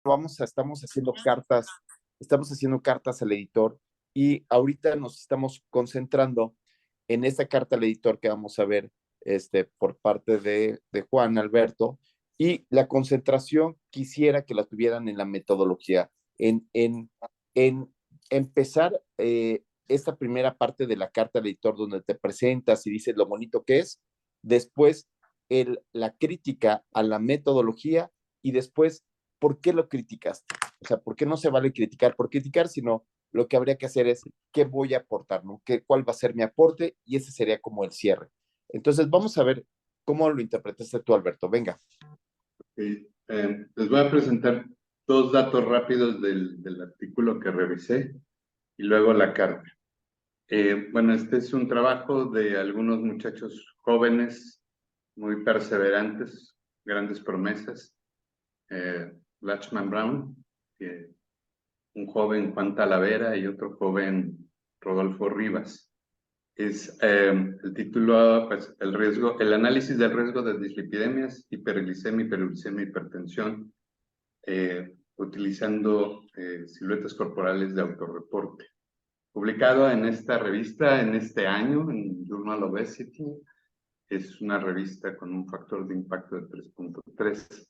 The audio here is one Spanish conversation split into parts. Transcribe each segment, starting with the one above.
estamos haciendo cartas al editor y ahorita nos estamos concentrando en esa carta al editor que vamos a ver por parte de Juan Alberto, y la concentración quisiera que la tuvieran en la metodología, en empezar esta primera parte de la carta al editor donde te presentas y dices lo bonito que es, después la crítica a la metodología y después ¿por qué lo criticaste? O sea, ¿por qué no se vale criticar por criticar, sino lo que habría que hacer es qué voy a aportar, ¿no? ¿Cuál va a ser mi aporte? Y ese sería como el cierre. Entonces, vamos a ver cómo lo interpretaste tú, Alberto. Venga. Les voy a presentar dos datos rápidos del artículo que revisé y luego la carta. Bueno, este es un trabajo de algunos muchachos jóvenes, muy perseverantes, grandes promesas. Lachman Brown, un joven Juan Talavera y otro joven Rodolfo Rivas. El título, pues, el análisis del riesgo de dislipidemias, hiperglicemia, hiperuricemia, hipertensión, utilizando siluetas corporales de autorreporte. Publicado en esta revista en este año, en Journal of Obesity. Es una revista con un factor de impacto de 3.3.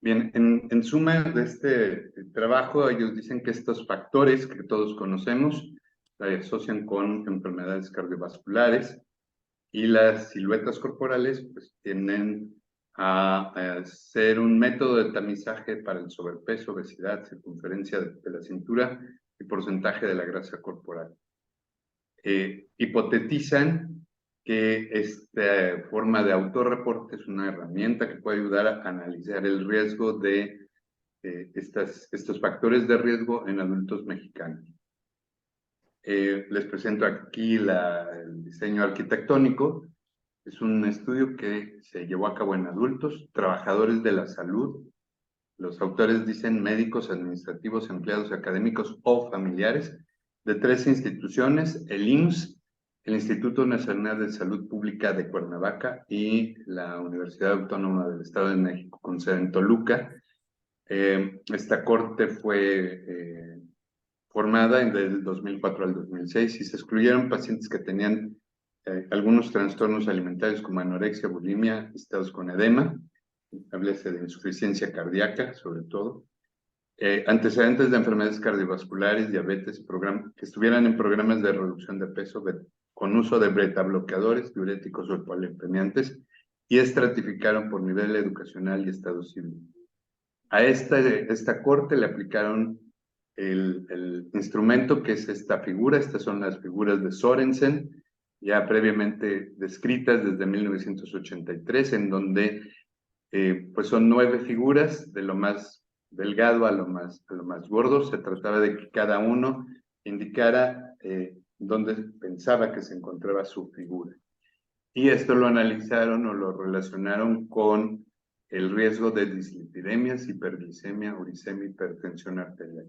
Bien, en suma de este trabajo, ellos dicen que estos factores que todos conocemos se asocian con enfermedades cardiovasculares y las siluetas corporales pues tienden a ser un método de tamizaje para el sobrepeso, obesidad, circunferencia de la cintura y porcentaje de la grasa corporal. Hipotetizan que esta forma de autorreporte es una herramienta que puede ayudar a analizar el riesgo de estos factores de riesgo en adultos mexicanos. Les presento aquí el diseño arquitectónico. Es un estudio que se llevó a cabo en adultos, trabajadores de la salud. Los autores dicen médicos, administrativos, empleados académicos o familiares de 3 instituciones: el IMSS, el Instituto Nacional de Salud Pública de Cuernavaca y la Universidad Autónoma del Estado de México, con sede en Toluca. Esta corte fue formada del 2004 al 2006 y se excluyeron pacientes que tenían algunos trastornos alimentarios como anorexia, bulimia, estados con edema, háblese de insuficiencia cardíaca sobre todo, antecedentes de enfermedades cardiovasculares, diabetes, que estuvieran en programas de reducción de peso con uso de beta bloqueadores, diuréticos o hipolipemiantes, y estratificaron por nivel educacional y estado civil. A esta corte le aplicaron el instrumento que es esta figura. Estas son las figuras de Sorensen, ya previamente descritas desde 1983, en donde pues son 9 figuras, de lo más delgado a lo más gordo. Se trataba de que cada uno indicara dónde pensaba que se encontraba su figura. Y esto lo analizaron o lo relacionaron con el riesgo de dislipidemias, hiperglicemia, uricemia, hipertensión arterial.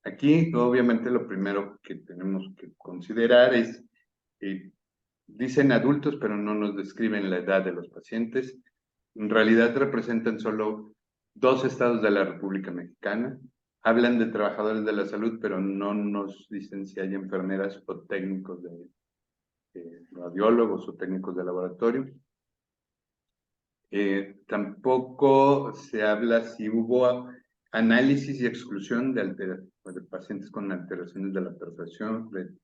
Aquí, obviamente, lo primero que tenemos que considerar es, dicen adultos, pero no nos describen la edad de los pacientes. En realidad representan solo 2 estados de la República Mexicana. Hablan de trabajadores de la salud, pero no nos dicen si hay enfermeras o técnicos de radiólogos o técnicos de laboratorio. Tampoco se habla si hubo análisis y exclusión de pacientes con alteraciones de la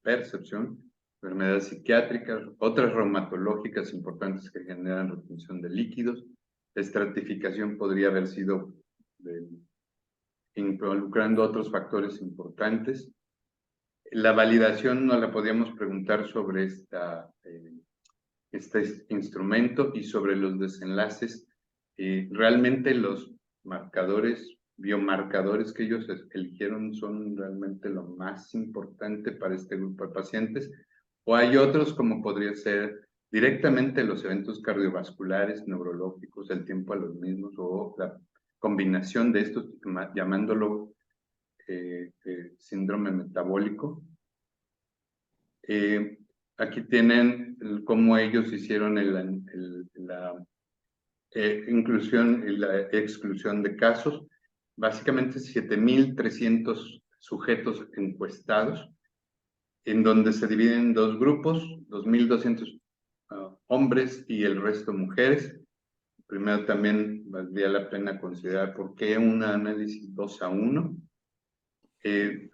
percepción, enfermedades psiquiátricas, otras reumatológicas importantes que generan retención de líquidos. La estratificación podría haber sido involucrando otros factores importantes. La validación no la podíamos preguntar sobre este instrumento y sobre los desenlaces. Realmente los biomarcadores que ellos eligieron son realmente lo más importante para este grupo de pacientes, o hay otros como podría ser directamente los eventos cardiovasculares, neurológicos, el tiempo a los mismos, o la combinación de estos, llamándolo síndrome metabólico. Aquí tienen cómo ellos hicieron la inclusión y la exclusión de casos. básicamente 7.300 sujetos encuestados, en donde se dividen en dos grupos, 2.200 hombres y el resto mujeres. Primero también valdría la pena considerar por qué un análisis 2-1.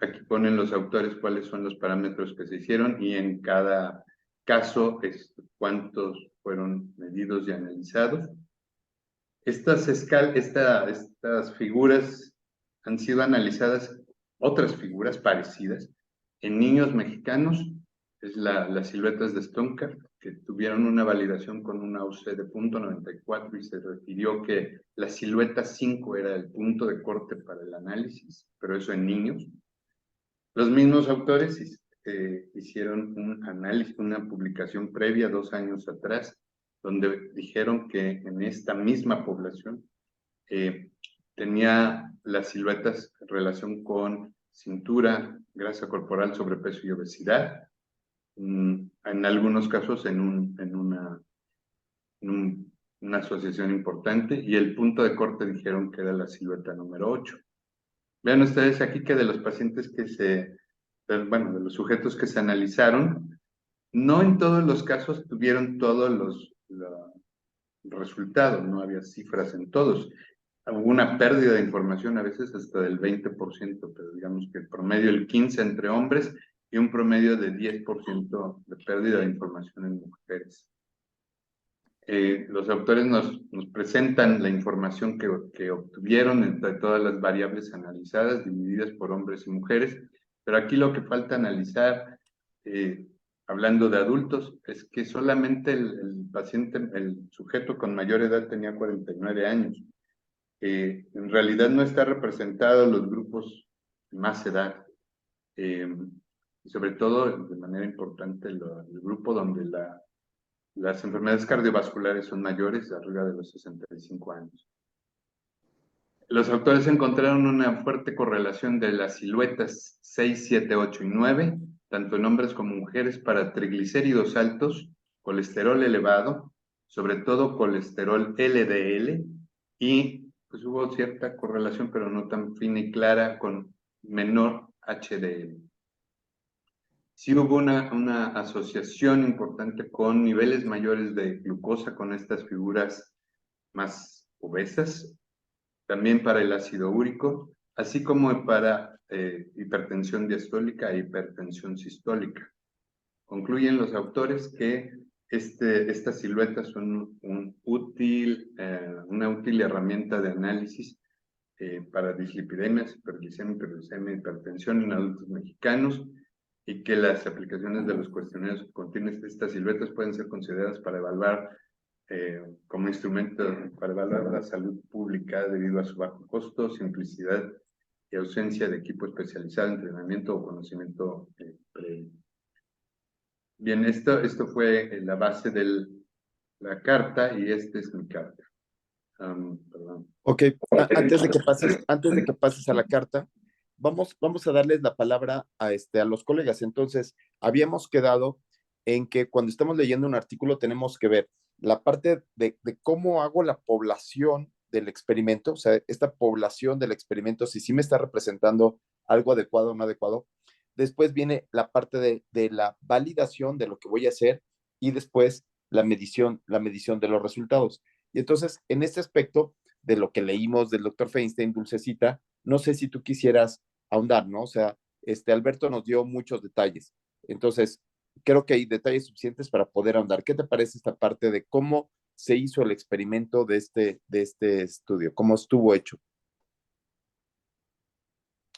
Aquí ponen los autores cuáles son los parámetros que se hicieron y en cada caso cuántos fueron medidos y analizados. Estas figuras han sido analizadas, otras figuras parecidas, en niños mexicanos, es las siluetas de Stonker, que tuvieron una validación con una UC de .94 y se refirió que la silueta 5 era el punto de corte para el análisis, pero eso en niños. Los mismos autores hicieron un análisis, una publicación previa 2 años atrás, donde dijeron que en esta misma población tenía las siluetas en relación con cintura, grasa corporal, sobrepeso y obesidad. En algunos casos una asociación importante, y el punto de corte dijeron que era la silueta número 8. Vean ustedes aquí que de los pacientes de los sujetos que se analizaron, no en todos los casos tuvieron todos los resultados, no había cifras en todos. Hubo una pérdida de información a veces hasta del 20%, pero digamos que el promedio el 15% entre hombres y un promedio de 10% de pérdida de información en mujeres. Los autores nos presentan la información que obtuvieron entre todas las variables analizadas, divididas por hombres y mujeres, pero aquí lo que falta analizar, hablando de adultos, es que solamente el paciente, el sujeto con mayor edad tenía 49 años. En realidad no está representado los grupos de más edad, y sobre todo, de manera importante, el grupo donde las enfermedades cardiovasculares son mayores, arriba de los 65 años. Los autores encontraron una fuerte correlación de las siluetas 6, 7, 8 y 9, tanto en hombres como mujeres, para triglicéridos altos, colesterol elevado, sobre todo colesterol LDL, y pues hubo cierta correlación, pero no tan fina y clara, con menor HDL. Sí hubo una asociación importante con niveles mayores de glucosa con estas figuras más obesas, también para el ácido úrico, así como para hipertensión diastólica e hipertensión sistólica. Concluyen los autores que estas siluetas son una útil herramienta de análisis para dislipidemias, hiperglicemia, hiperglucemia, hipertensión en adultos mexicanos, y que las aplicaciones de los cuestionarios que contienen estas siluetas pueden ser consideradas para evaluar como instrumento para evaluar la salud pública debido a su bajo costo, simplicidad y ausencia de equipo especializado, entrenamiento o conocimiento previo. Bien, esto fue la base de la carta, y esta es mi carta. Perdón. Ok, antes de que pases a la carta, vamos a darles la palabra a los colegas. Entonces, habíamos quedado en que cuando estamos leyendo un artículo tenemos que ver la parte de cómo hago la población del experimento, o sea, esta población del experimento, si sí me está representando algo adecuado o no adecuado. Después viene la parte de la validación de lo que voy a hacer, y después la medición de los resultados. Y entonces, en este aspecto de lo que leímos del doctor Feinstein, Dulcecita, no sé si tú quisieras ahondar, ¿no? O sea, Alberto nos dio muchos detalles. Entonces, creo que hay detalles suficientes para poder ahondar. ¿Qué te parece esta parte de cómo se hizo el experimento de este estudio? ¿Cómo estuvo hecho?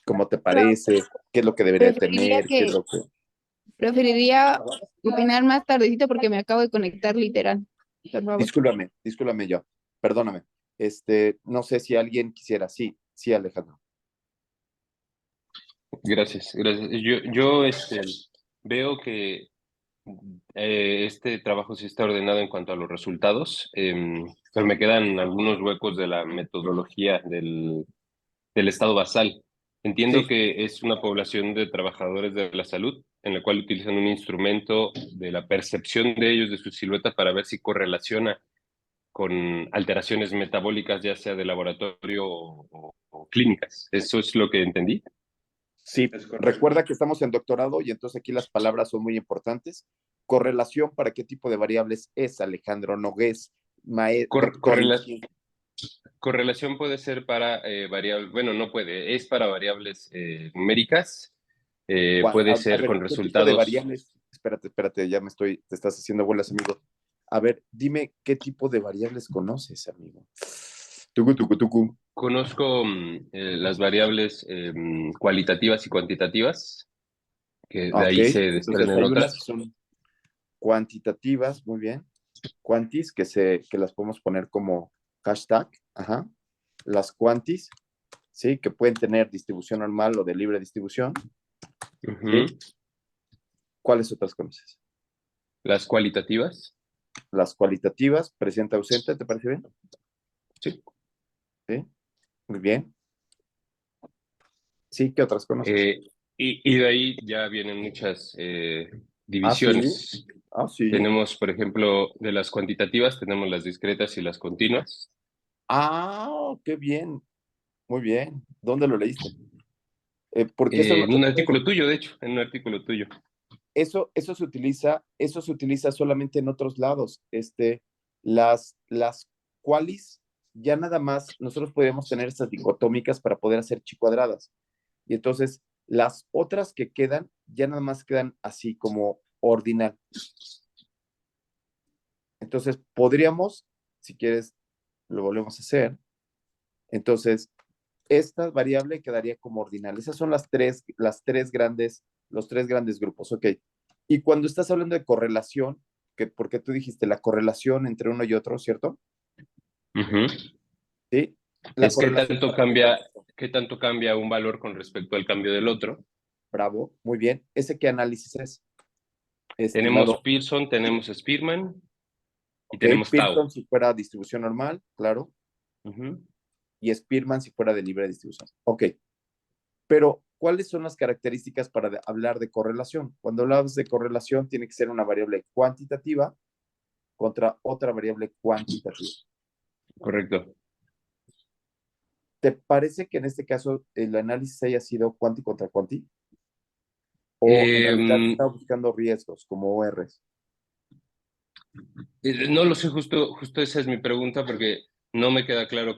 ¿Cómo te parece? ¿Qué es lo que debería Preferiría tener? ¿Qué es que, lo que... preferiría opinar más tardecito porque me acabo de conectar literal. Por favor. Discúlpame yo, perdóname. No sé si alguien quisiera. Sí, sí, Alejandro. Gracias, gracias. Yo veo que este trabajo sí está ordenado en cuanto a los resultados, pero me quedan algunos huecos de la metodología del estado basal. Entiendo Sí, que es una población de trabajadores de la salud en la cual utilizan un instrumento de la percepción de ellos, de su silueta, para ver si correlaciona con alteraciones metabólicas, ya sea de laboratorio o clínicas. ¿Eso es lo que entendí? Sí, Es correcto. recuerda que estamos en doctorado y entonces aquí las palabras son muy importantes. Correlación, ¿para qué tipo de variables es, Alejandro Nogués, doctor en química? Correlación puede ser para variables, bueno, no puede, es para variables numéricas, puede A ser ver, con ¿qué tipo de resultados. variables? Espérate, te estás haciendo bolas, amigo. A ver, dime qué tipo de variables conoces, amigo. Tucu, tucu, tucu. Conozco las variables cualitativas y cuantitativas, que de Ok, ahí se entonces desprenden hay unas que otras. son cuantitativas, muy bien. Quantis, que las podemos poner como hashtag, ajá. Las quantis, ¿sí? Que pueden tener distribución normal o de libre distribución, Ujú. ¿sí? ¿Cuáles otras conoces? Las cualitativas, Las cualitativas, presente, ausente, ¿te parece bien? sí. Sí, muy bien. Sí, ¿qué otras conoces? Eh, y de ahí ya vienen muchas Ah, sí, divisiones. ah, sí. Tenemos, por ejemplo, de las cuantitativas, tenemos las discretas y las continuas. Ah, qué bien, muy bien. ¿Dónde lo leíste? Porque eso, En un artículo tuyo, de hecho, en un artículo tuyo. eso se utiliza solamente en otros lados. Las qualis, ya nada más, nosotros podemos tener estas dicotómicas para poder hacer chi cuadradas. Y entonces, las otras que quedan, ya nada más quedan así como ordinal. Entonces, podríamos, si quieres, lo volvemos a hacer. Entonces, esta variable quedaría como ordinal. Esas son los tres grandes grupos, ¿ok? Y cuando estás hablando de correlación, porque tú dijiste la correlación entre uno y otro, ¿cierto? Ujú. Sí. La Es correlación, qué tanto cambia un valor con respecto al cambio del otro. bravo, muy bien. ¿Ese qué análisis es, Tenemos estimado? Pearson, tenemos Spearman y Ok, tenemos Tau. Pearson si fuera distribución normal, claro, Ujú. y Spearman si fuera de libre distribución. Ok, pero ¿cuáles son las características para hablar de correlación? Cuando hablamos de correlación, tiene que ser una variable cuantitativa contra otra variable cuantitativa. Correcto. ¿Te parece que en este caso el análisis haya sido cuanti contra cuanti? ¿O en realidad Eh, estaba buscando riesgos como ORs? no lo sé, justo esa es mi pregunta porque no me queda claro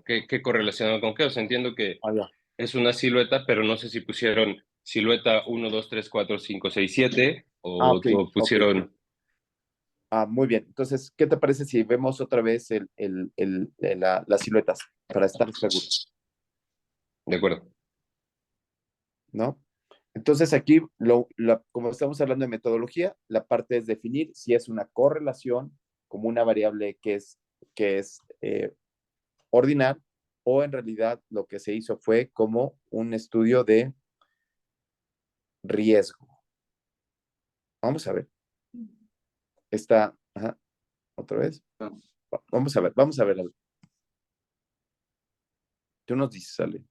qué correlaciona con qué. O sea, entiendo que Ah, ya. es una silueta, pero no sé si pusieron silueta 1, 2, 3, 4, 5, 6, 7 Ok, o ok. pusieron. Muy bien. Entonces, ¿qué te parece si vemos otra vez las siluetas para estar seguros, De acuerdo. ¿no? Entonces, aquí, como estamos hablando de metodología, la parte es definir si es una correlación como una variable que es ordinal o en realidad lo que se hizo fue como un estudio de riesgo. Vamos a ver. Ajá, otra vez. Vamos a ver. Tú nos dices, sale.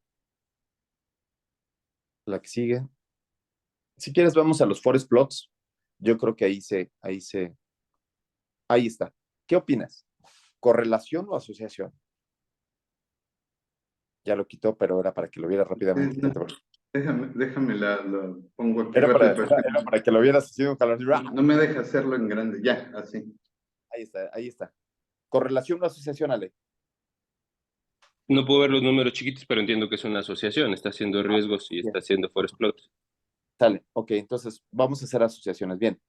La que sigue. Si quieres, vamos a los forest plots. Yo creo que ahí está. ¿Qué opinas? ¿Correlación o asociación? Ya lo quitó, pero era para que lo vieras rápidamente. No, déjame la pongo aquí Era rápido, para, pero era, era para que lo vieras así de un jalón. no me deja hacerlo en grande, ya, así. Ahí está, ahí está. ¿Correlación o asociación, Ale? No puedo ver los números chiquitos, pero entiendo que es una asociación. Está haciendo riesgos y Bien, está haciendo forest plots. sale. Ok, entonces vamos a hacer asociaciones. Bien.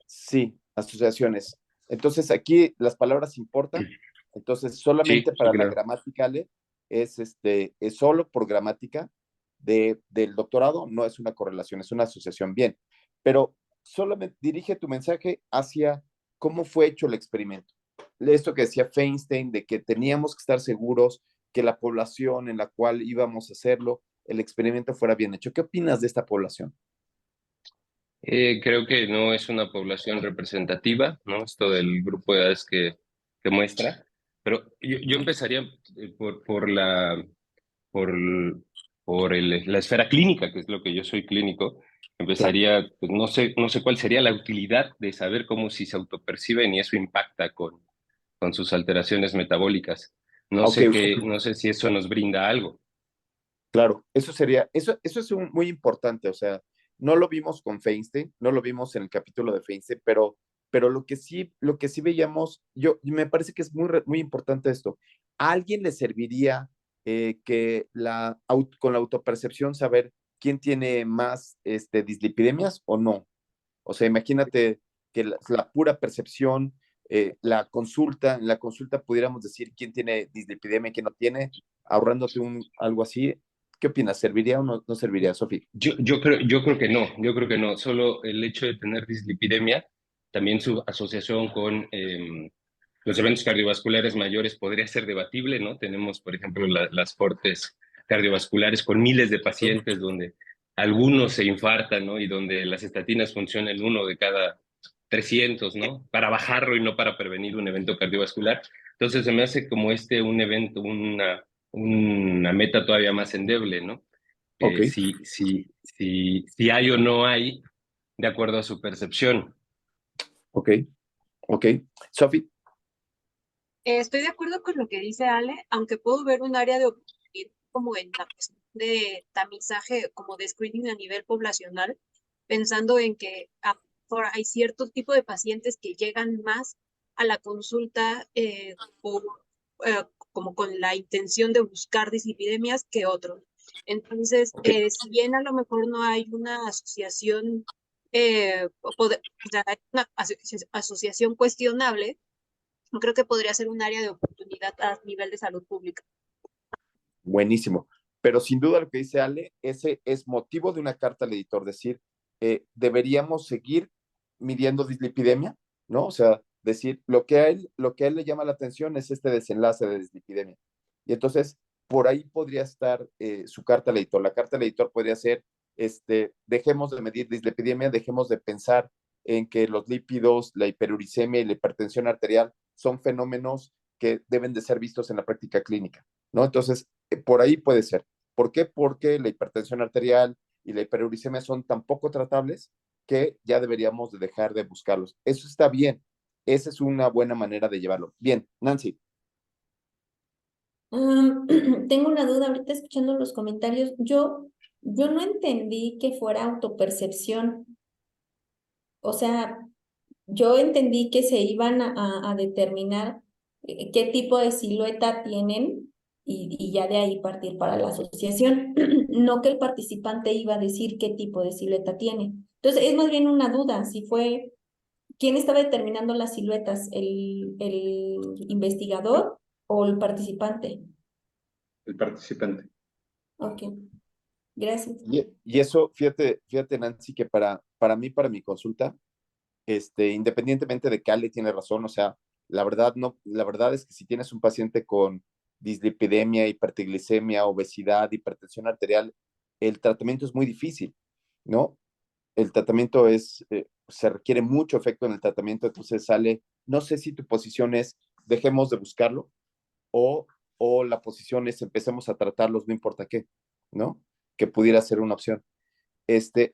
Sí, asociaciones. Entonces aquí las palabras importan. Entonces Sí, solamente sí, para la claro. gramática, Ale, es solo por gramática del doctorado, no es una correlación, es una asociación. Bien, pero solamente dirige tu mensaje hacia cómo fue hecho el experimento. Esto que decía Feinstein, de que teníamos que estar seguros que la población en la cual íbamos a hacerlo, el experimento fuera bien hecho. ¿Qué opinas de esta población? Creo que no es una población representativa, ¿no? Esto del grupo de edades que muestra. Pero yo empezaría por, por la esfera clínica, que es lo que yo soy clínico, empezaría, pues no sé cuál sería la utilidad de saber cómo si se autoperciben y eso impacta con sus alteraciones metabólicas. Ok, No sé si eso nos brinda algo. claro, eso es muy importante, o sea, no lo vimos con Feinstein, no lo vimos en el capítulo de Feinstein, pero lo que sí veíamos, me parece que es muy importante esto. ¿A alguien le serviría que con la autopercepción saber quién tiene más dislipidemias o no? O sea, imagínate que la pura percepción, en la consulta pudiéramos decir quién tiene dislipidemia y quién no tiene, ahorrándote algo así. ¿Qué opinas? ¿Serviría o no serviría, Sofía? Yo creo que no, yo creo que no. Solo el hecho de tener dislipidemia, también su asociación con los eventos cardiovasculares mayores podría ser debatible, ¿no? Tenemos, por ejemplo, las cortes cardiovasculares con miles de pacientes donde algunos se infartan, ¿no? Y donde las estatinas funcionan uno de cada 300, ¿no? Para bajarlo y no para prevenir un evento cardiovascular. Entonces se me hace como un evento, una meta todavía más endeble, ¿no? Ok, Si hay o no hay, de acuerdo a su percepción. ok, ok. Sofía, Estoy de acuerdo con lo que dice Ale, aunque puedo ver un área de oportunidad como en la cuestión de tamizaje, como de screening a nivel poblacional, pensando en que hay cierto tipo de pacientes que llegan más a la consulta eh, como con la intención de buscar dislipidemias que otros. Entonces, ok, si bien a lo mejor no hay una asociación, o sea, hay una asociación cuestionable, creo que podría ser un área de oportunidad a nivel de salud pública. buenísimo. Pero sin duda lo que dice Ale, ese es motivo de una carta al editor, decir, deberíamos seguir midiendo dislipidemia, ¿no? O sea, decir, lo que a él le llama la atención es este desenlace de dislipidemia. Y entonces, por ahí podría estar su carta al editor. La carta al editor podría ser, dejemos de medir dislipidemia, dejemos de pensar en que los lípidos, la hiperuricemia y la hipertensión arterial son fenómenos que deben de ser vistos en la práctica clínica, ¿no? Entonces, por ahí puede ser. ¿Por qué? Porque la hipertensión arterial y la hiperuricemia son tan poco tratables que ya deberíamos de dejar de buscarlos. Eso está bien. Esa es una buena manera de llevarlo. Bien, Nancy. Tengo una duda ahorita escuchando los comentarios. Yo no entendí que fuera autopercepción. O sea, yo entendí que se iban a determinar qué tipo de silueta tienen y ya de ahí partir para la asociación. No que el participante iba a decir qué tipo de silueta tiene. Entonces, es más bien una duda, si fue, ¿quién estaba determinando las siluetas? ¿El investigador o el participante? El participante. Ok, gracias. Y eso, fíjate, Nancy, que para mí, para mi consulta, independientemente de que Ale tiene razón, o sea, la verdad es que si tienes un paciente con dislipidemia, hipertriglicemia, obesidad, hipertensión arterial, el tratamiento es muy difícil, ¿no? El tratamiento se requiere mucho efecto en el tratamiento, entonces sale, no sé si tu posición es dejemos de buscarlo o, o la posición es empecemos a tratarlos, no importa qué, ¿no? Que pudiera ser una opción.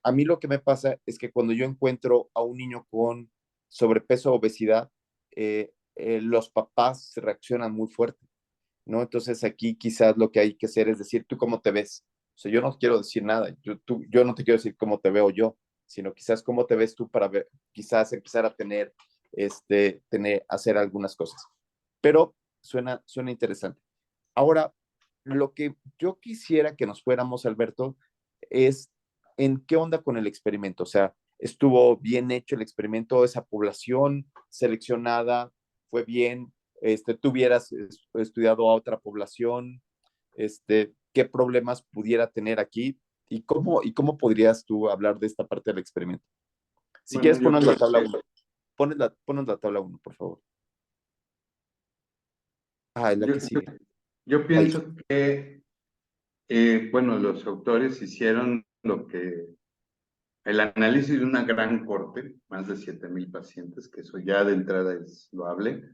A mí lo que me pasa es que cuando yo encuentro a un niño con sobrepeso o obesidad, los papás reaccionan muy fuerte, ¿no? Entonces aquí quizás lo que hay que hacer es decir, ¿tú cómo te ves? O sea, yo no quiero decir nada, yo no te quiero decir cómo te veo yo, sino quizás cómo te ves tú para ver, quizás empezar a hacer algunas cosas. Pero suena interesante. Ahora, lo que yo quisiera que nos fuéramos, Alberto, es en qué onda con el experimento. O sea, estuvo bien hecho el experimento, esa población seleccionada fue bien, tú hubieras estudiado a otra población, qué problemas pudiera tener aquí y cómo podrías tú hablar de esta parte del experimento. Si Bueno, quieres, yo ponos la creo tabla que 1. Ponos la tabla 1, por favor. Ah, es la yo, que sigue. yo Ahí. pienso que, bueno, los autores hicieron el análisis de una gran corte, más de 7,000 pacientes, que eso ya de entrada es loable.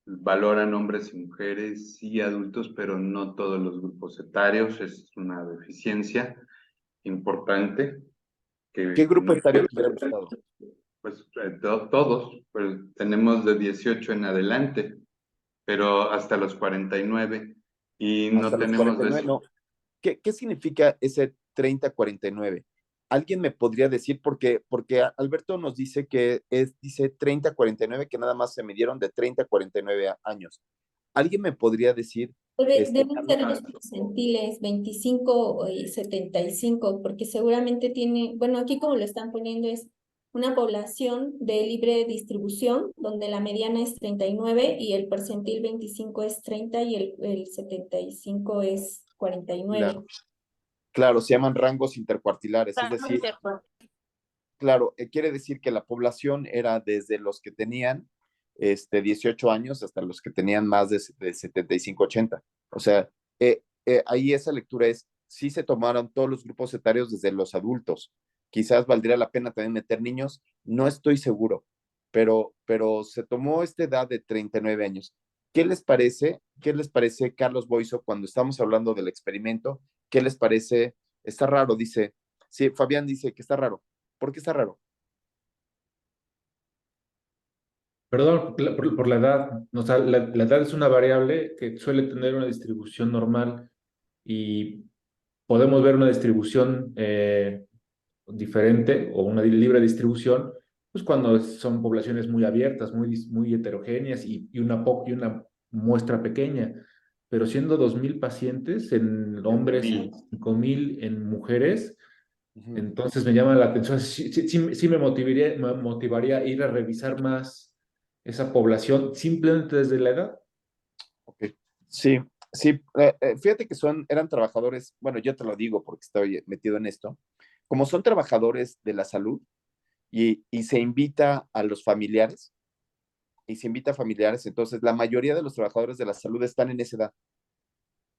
Valoran hombres y mujeres y adultos, pero no todos los grupos etarios, es una deficiencia. importante. ¿Qué grupo etario te hubiera gustado? Pues todos, pues tenemos de 18 en adelante, pero hasta los 49 y no Hasta los tenemos 49, no. ¿Qué significa ese 30-49? ¿Alguien me podría decir? Porque Alberto nos dice que dice 30-49, que nada más se midieron de 30-49 años. ¿Alguien me podría decir? Deben ser los percentiles 25 y 75, porque seguramente tiene, bueno, aquí como lo están poniendo es una población de libre distribución, donde la mediana es 39 y el percentil 25 es 30 y el 75 es 49. Claro, se llaman rangos intercuartilares, es decir, claro, quiere decir que la población era desde los que tenían 18 años hasta los que tenían más de 75-80. O sea, ahí esa lectura es, sí se tomaron todos los grupos etarios desde los adultos. Quizás valdría la pena también meter niños, no estoy seguro, pero se tomó esta edad de 39 años. ¿Qué les parece? ¿Qué les parece, Carlos Boiso, cuando estamos hablando del experimento? ¿Qué les parece? Está raro, dice. Sí, Fabián dice que está raro. ¿Por qué está raro? Perdón, por la edad. O sea, la edad es una variable que suele tener una distribución normal y podemos ver una distribución diferente o una libre distribución, pues cuando son poblaciones muy abiertas, muy heterogéneas y una muestra pequeña. Pero siendo 2.000 pacientes en hombres y 5.000 en mujeres, entonces me llama la atención. Sí me motivaría a ir a revisar más esa población simplemente desde la edad. Okay. Sí, sí. Fíjate que eran trabajadores, bueno, yo te lo digo porque estoy metido en esto, como son trabajadores de la salud y se invita a los familiares, entonces la mayoría de los trabajadores de la salud están en esa edad,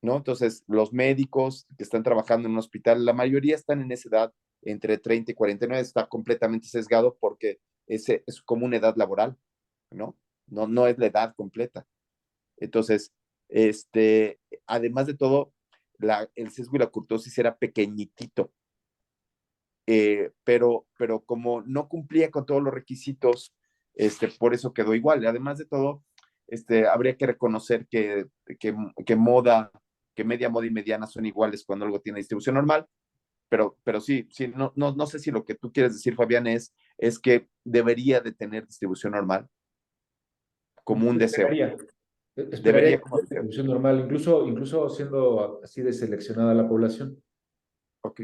¿no? Entonces, los médicos que están trabajando en un hospital, la mayoría están en esa edad, entre 30 y 49, está completamente sesgado porque es como una edad laboral, ¿no? No es la edad completa. Entonces, además de todo, el sesgo y la curtosis era pequeñitito, pero como no cumplía con todos los requisitos, por eso quedó igual. Además de todo, habría que reconocer que media, moda y mediana son iguales cuando algo tiene distribución normal, pero sí, no sé si lo que tú quieres decir, Fabián, es que debería de tener distribución normal como un deseo. Esperaría como distribución normal, incluso siendo así de seleccionada la población. Ok.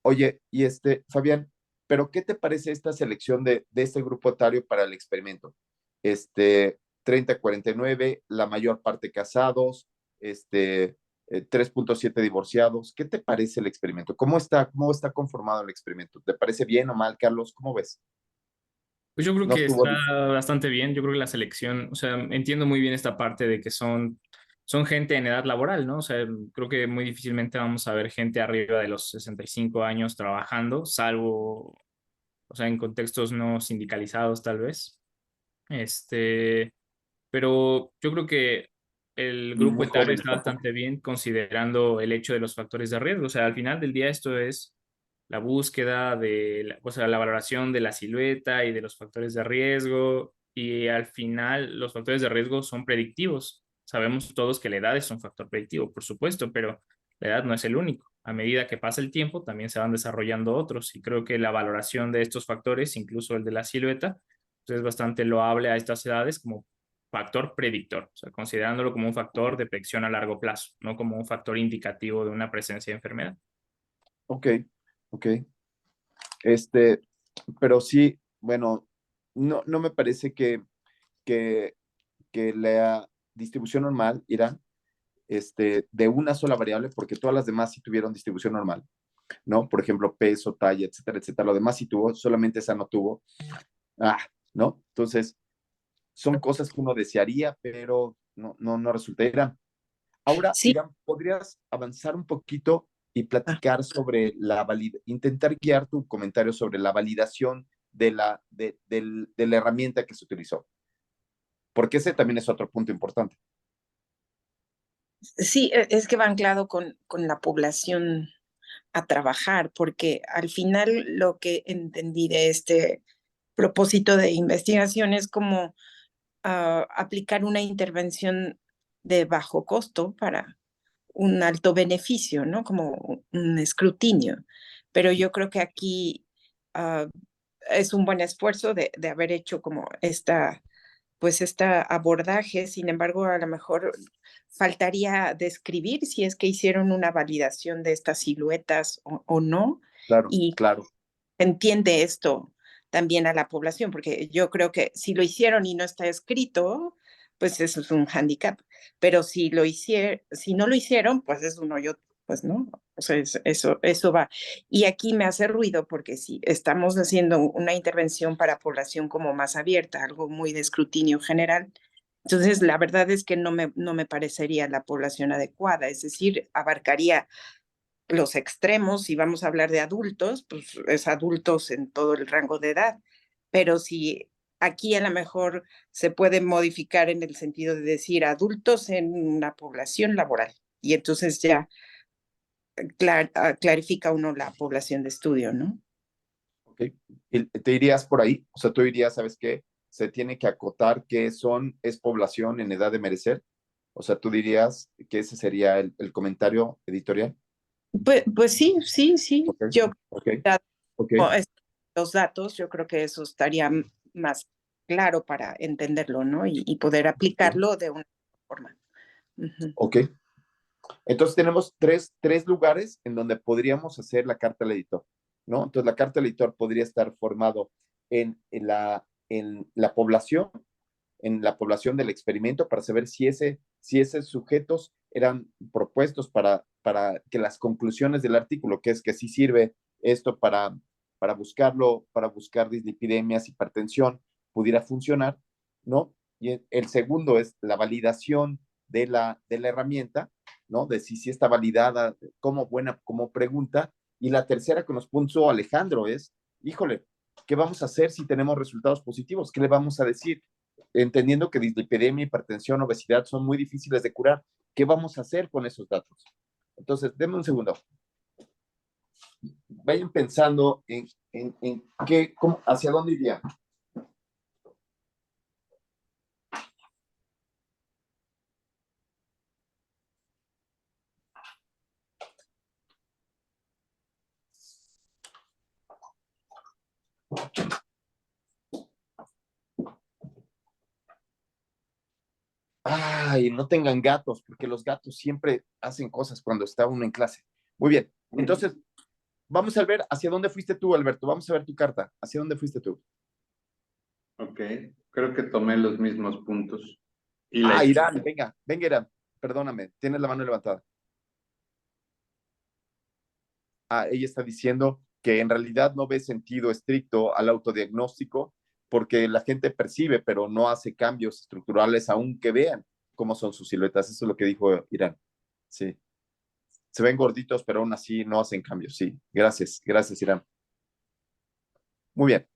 Oye, y Fabián, ¿pero qué te parece esta selección de este grupo etario para el experimento? 30-49, la mayor parte casados, 3.7 divorciados. ¿Qué te parece el experimento? ¿Cómo está conformado el experimento? ¿Te parece bien o mal, Carlos? ¿Cómo ves? Pues yo creo No que estuvo está bastante bien. Yo creo que la selección, o sea, entiendo muy bien esta parte de que son gente en edad laboral, ¿no? O sea, creo que muy difícilmente vamos a ver gente arriba de los 65 años trabajando, salvo, o sea, en contextos no sindicalizados tal vez. Este, pero yo creo que el grupo muy etario joven. está bastante bien considerando el hecho de los factores de riesgo. O sea, al final del día esto es la búsqueda o sea, la valoración de la silueta y de los factores de riesgo. Y al final los factores de riesgo son predictivos. Sabemos todos que la edad es un factor predictivo, por supuesto, pero la edad no es el único. A medida que pasa el tiempo, también se van desarrollando otros. Y creo que la valoración de estos factores, incluso el de la silueta, pues es bastante loable a estas edades como factor predictor, o sea, considerándolo como un factor de predicción a largo plazo, no como un factor indicativo de una presencia de enfermedad. Ok, ok. Pero sí, bueno, no me parece que, que la distribución normal irá de una sola variable, porque todas las demás sí tuvieron distribución normal, ¿no? Por ejemplo, peso, talla, etcétera, etcétera. Lo demás sí tuvo, solamente esa no tuvo. ¿No? Entonces, son cosas que uno desearía, pero no resulta. Irán, ahora, Sí, Irán, ¿podrías avanzar un poquito y platicar sobre intentar guiar tu comentario sobre la validación de la herramienta que se utilizó? Porque ese también es otro punto importante. sí, es que va anclado con la población a trabajar, porque al final lo que entendí de este propósito de investigación es como aplicar una intervención de bajo costo para un alto beneficio, ¿no? Como un escrutinio. Pero yo creo que aquí es un buen esfuerzo de haber hecho como pues este abordaje. Sin embargo, a lo mejor faltaría describir si es que hicieron una validación de estas siluetas o no, Claro, y claro. entiende esto también a la población, porque yo creo que si lo hicieron y no está escrito, pues eso es un hándicap, pero si no lo hicieron, pues es un hoyo, pues no, o sea, eso va. Y aquí me hace ruido porque si estamos haciendo una intervención para población como más abierta, algo muy de escrutinio general, entonces la verdad es que no me parecería la población adecuada, es decir, abarcaría los extremos. Si vamos a hablar de adultos, pues es adultos en todo el rango de edad, pero si aquí a lo mejor se puede modificar en el sentido de decir adultos en una población laboral, y entonces ya clarifica uno la población de estudio, ¿no? Ok. ¿Y te irías por ahí? O sea, tú dirías, ¿sabes qué? Se tiene que acotar que es población en edad de merecer. O sea, tú dirías que ese sería el comentario editorial. Pues sí, Ok, yo ok, ok, los datos, yo creo que eso estaría más claro para entenderlo, ¿no? Y poder aplicarlo de una forma. Ujú. ok. Entonces tenemos tres lugares en donde podríamos hacer la carta al editor, ¿no? Entonces la carta al editor podría estar formado en la población del experimento para saber si esos sujetos eran propuestos para que las conclusiones del artículo, que es que sí sirve esto para buscar dislipidemias, hipertensión, pudiera funcionar, ¿no? Y el segundo es la validación de la herramienta, ¿no? De si está validada como buena, como pregunta. Y la tercera que nos puso Alejandro es, híjole, ¿qué vamos a hacer si tenemos resultados positivos? ¿Qué le vamos a decir? Entendiendo que dislipidemia, hipertensión, obesidad son muy difíciles de curar. ¿Qué vamos a hacer con esos datos? Entonces, denme un segundo. Vayan pensando en hacia dónde iría. Ay, no tengan gatos, porque los gatos siempre hacen cosas cuando está uno en clase. Muy bien, entonces vamos a ver hacia dónde fuiste tú, Alberto. Vamos a ver tu carta. ¿Hacia dónde fuiste tú? Ok, creo que tomé los mismos puntos. Y Irán, venga, Irán. Perdóname, tienes la mano levantada. Ella está diciendo que en realidad no ve sentido estricto al autodiagnóstico porque la gente percibe, pero no hace cambios estructurales aunque vean cómo son sus siluetas. Eso es lo que dijo Irán. Sí. Se ven gorditos, pero aún así no hacen cambios. Sí. Gracias, Irán. Muy bien.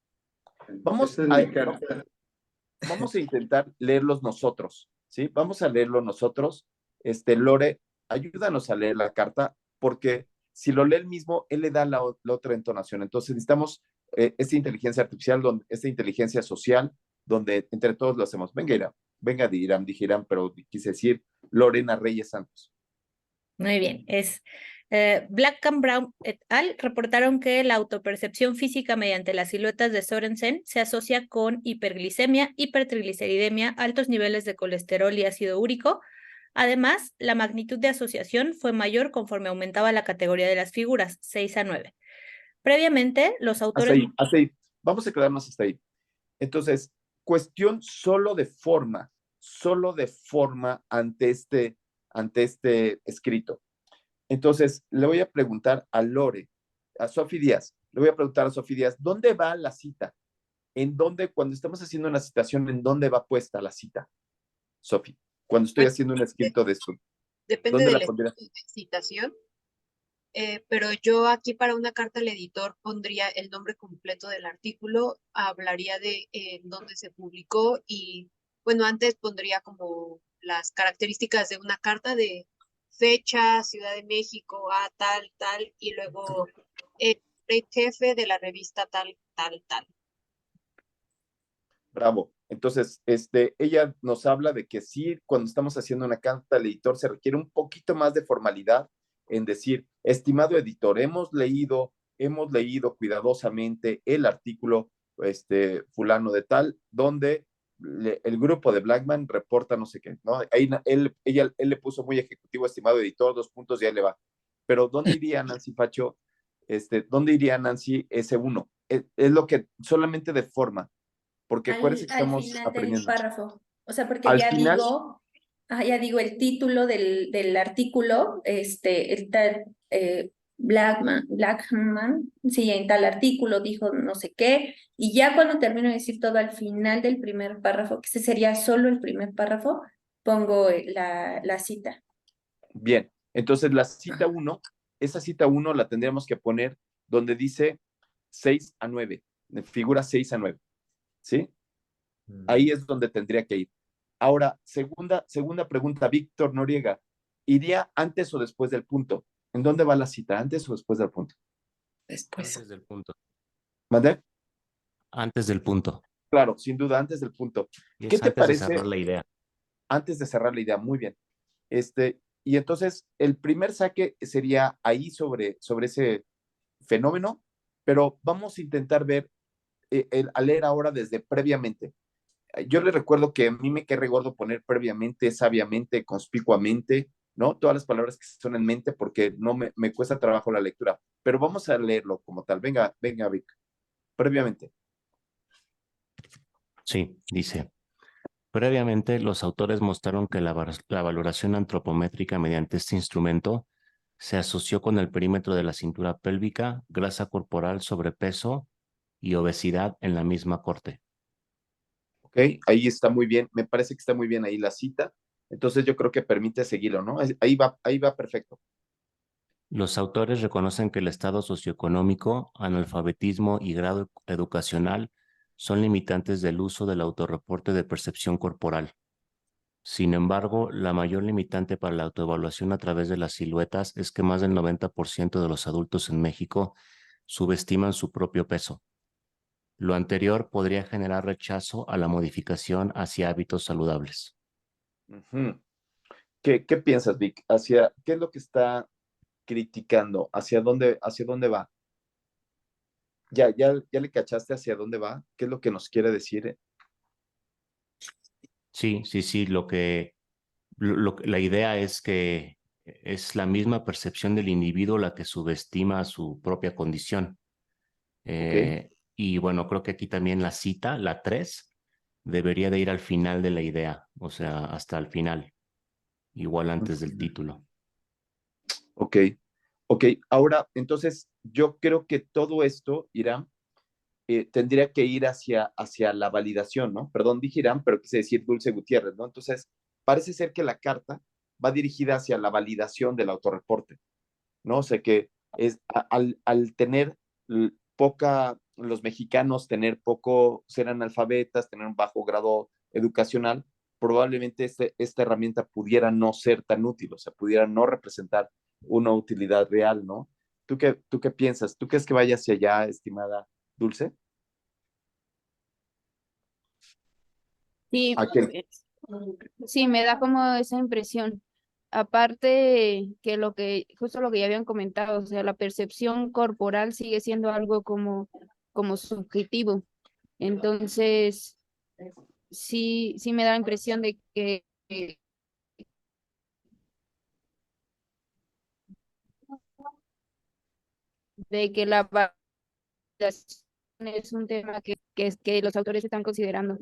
Vamos a intentar leerlos nosotros, ¿sí? Vamos a leerlo nosotros. Lore, ayúdanos a leer la carta, porque si lo lee él mismo, él le da la otra entonación. Entonces necesitamos esta inteligencia artificial, esta inteligencia social, donde entre todos lo hacemos. Venga, dije Irán, pero quise decir Lorena Reyes Santos. Muy bien, Black and Brown et al. Reportaron que la autopercepción física mediante las siluetas de Sorensen se asocia con hiperglicemia, hipertrigliceridemia, altos niveles de colesterol y ácido úrico. Además, la magnitud de asociación fue mayor conforme aumentaba la categoría de las figuras, 6 a 9. Previamente, los autores... Hasta ahí. Vamos a quedarnos hasta ahí. Entonces, cuestión solo de forma ante este escrito. Entonces, le voy a preguntar a Lore, a Sofía Díaz, ¿dónde va la cita? ¿En dónde, cuando estamos haciendo una citación, en dónde va puesta la cita, Sofía? Cuando estoy haciendo un escrito de esto. Depende de la citación, pero yo aquí para una carta al editor pondría el nombre completo del artículo, hablaría de dónde se publicó y, bueno, antes pondría como las características de una carta de fecha, Ciudad de México, tal, tal, y luego el jefe de la revista tal, tal, tal. Bravo. Entonces, ella nos habla de que sí, cuando estamos haciendo una carta al editor, se requiere un poquito más de formalidad en decir, estimado editor, hemos leído cuidadosamente el artículo, fulano de tal, donde el grupo de Blackman reporta no sé qué, ¿no? Ahí él le puso muy ejecutivo, estimado editor, 2 puntos, ya le va. Pero ¿dónde iría Nancy Pacho? ¿Dónde iría Nancy ese uno? Es lo que solamente de forma, porque acuérdense que Al estamos final del aprendiendo. párrafo. O sea, porque Al ya final, digo, ya digo el título del artículo, el tal Blackman, sí, en tal artículo dijo no sé qué, y ya cuando termino de decir todo al final del primer párrafo, que ese sería solo el primer párrafo, pongo la cita. bien, entonces la cita 1, esa cita 1 la tendríamos que poner donde dice 6 a 9, figura 6 a 9, ¿sí? Ahí es donde tendría que ir. Ahora, segunda pregunta, Víctor Noriega, ¿iría antes o después del punto? ¿En dónde va la cita? ¿Antes o después del punto? Después. Antes del punto. ¿Mande? Antes del punto. Claro, sin duda, antes del punto. Y ¿Qué es te antes de parece? cerrar la idea. Antes de cerrar la idea, muy bien. Y entonces, el primer saque sería ahí sobre ese fenómeno, pero vamos a intentar ver, a leer ahora desde previamente. Yo le recuerdo que a mí me queda gordo poner previamente, sabiamente, conspicuamente, ¿no? Todas las palabras que son en mente porque no me cuesta trabajo la lectura, pero vamos a leerlo como tal. Venga, Vic, previamente. Sí, dice. Previamente, los autores mostraron que la valoración antropométrica mediante este instrumento se asoció con el perímetro de la cintura pélvica, grasa corporal, sobrepeso y obesidad en la misma corte. Ok, ahí está muy bien, me parece que está muy bien ahí la cita, entonces yo creo que permite seguirlo, ¿no? Ahí va perfecto. Los autores reconocen que el estado socioeconómico, analfabetismo y grado educacional son limitantes del uso del autorreporte de percepción corporal. Sin embargo, la mayor limitante para la autoevaluación a través de las siluetas es que más del 90% de los adultos en México subestiman su propio peso. Lo anterior podría generar rechazo a la modificación hacia hábitos saludables. Uh-huh. ¿Qué piensas, Vic? ¿Qué es lo que está criticando? ¿Hacia dónde va? ¿Ya le cachaste hacia dónde va? ¿Qué es lo que nos quiere decir? Sí, la idea es que es la misma percepción del individuo la que subestima su propia condición. Okay. Y bueno, creo que aquí también la cita, la 3, debería de ir al final de la idea, o sea, hasta el final, igual antes del título. Ok. Ahora, entonces, yo creo que todo esto, Irán, tendría que ir hacia la validación, ¿no? Perdón, dije Irán, pero quise decir Dulce Gutiérrez, ¿no? Entonces, parece ser que la carta va dirigida hacia la validación del autorreporte, ¿no? O sea que al tener los mexicanos tener ser analfabetas, tener un bajo grado educacional, probablemente esta herramienta pudiera no ser tan útil, o sea, pudiera no representar una utilidad real, ¿no? ¿Tú qué piensas? ¿Tú crees que vaya hacia allá, estimada Dulce? Sí, Aquel. sí, me da como esa impresión. Aparte que justo lo que ya habían comentado, o sea, la percepción corporal sigue siendo algo como subjetivo. Entonces, sí me da la impresión de que la validación es un tema que los autores están considerando.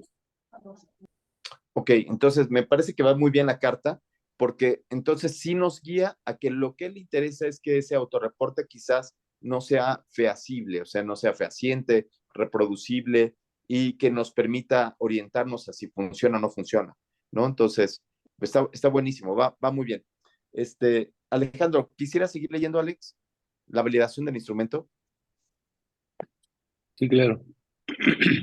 Ok, entonces me parece que va muy bien la carta, porque entonces sí nos guía a que lo que le interesa es que ese autorreporte quizás no sea fehacible, o sea, no sea fehaciente, reproducible y que nos permita orientarnos a si funciona o no funciona, ¿no? Entonces, está buenísimo, va muy bien. Alejandro, ¿quisiera seguir leyendo, Alex? La validación del instrumento. Sí, claro.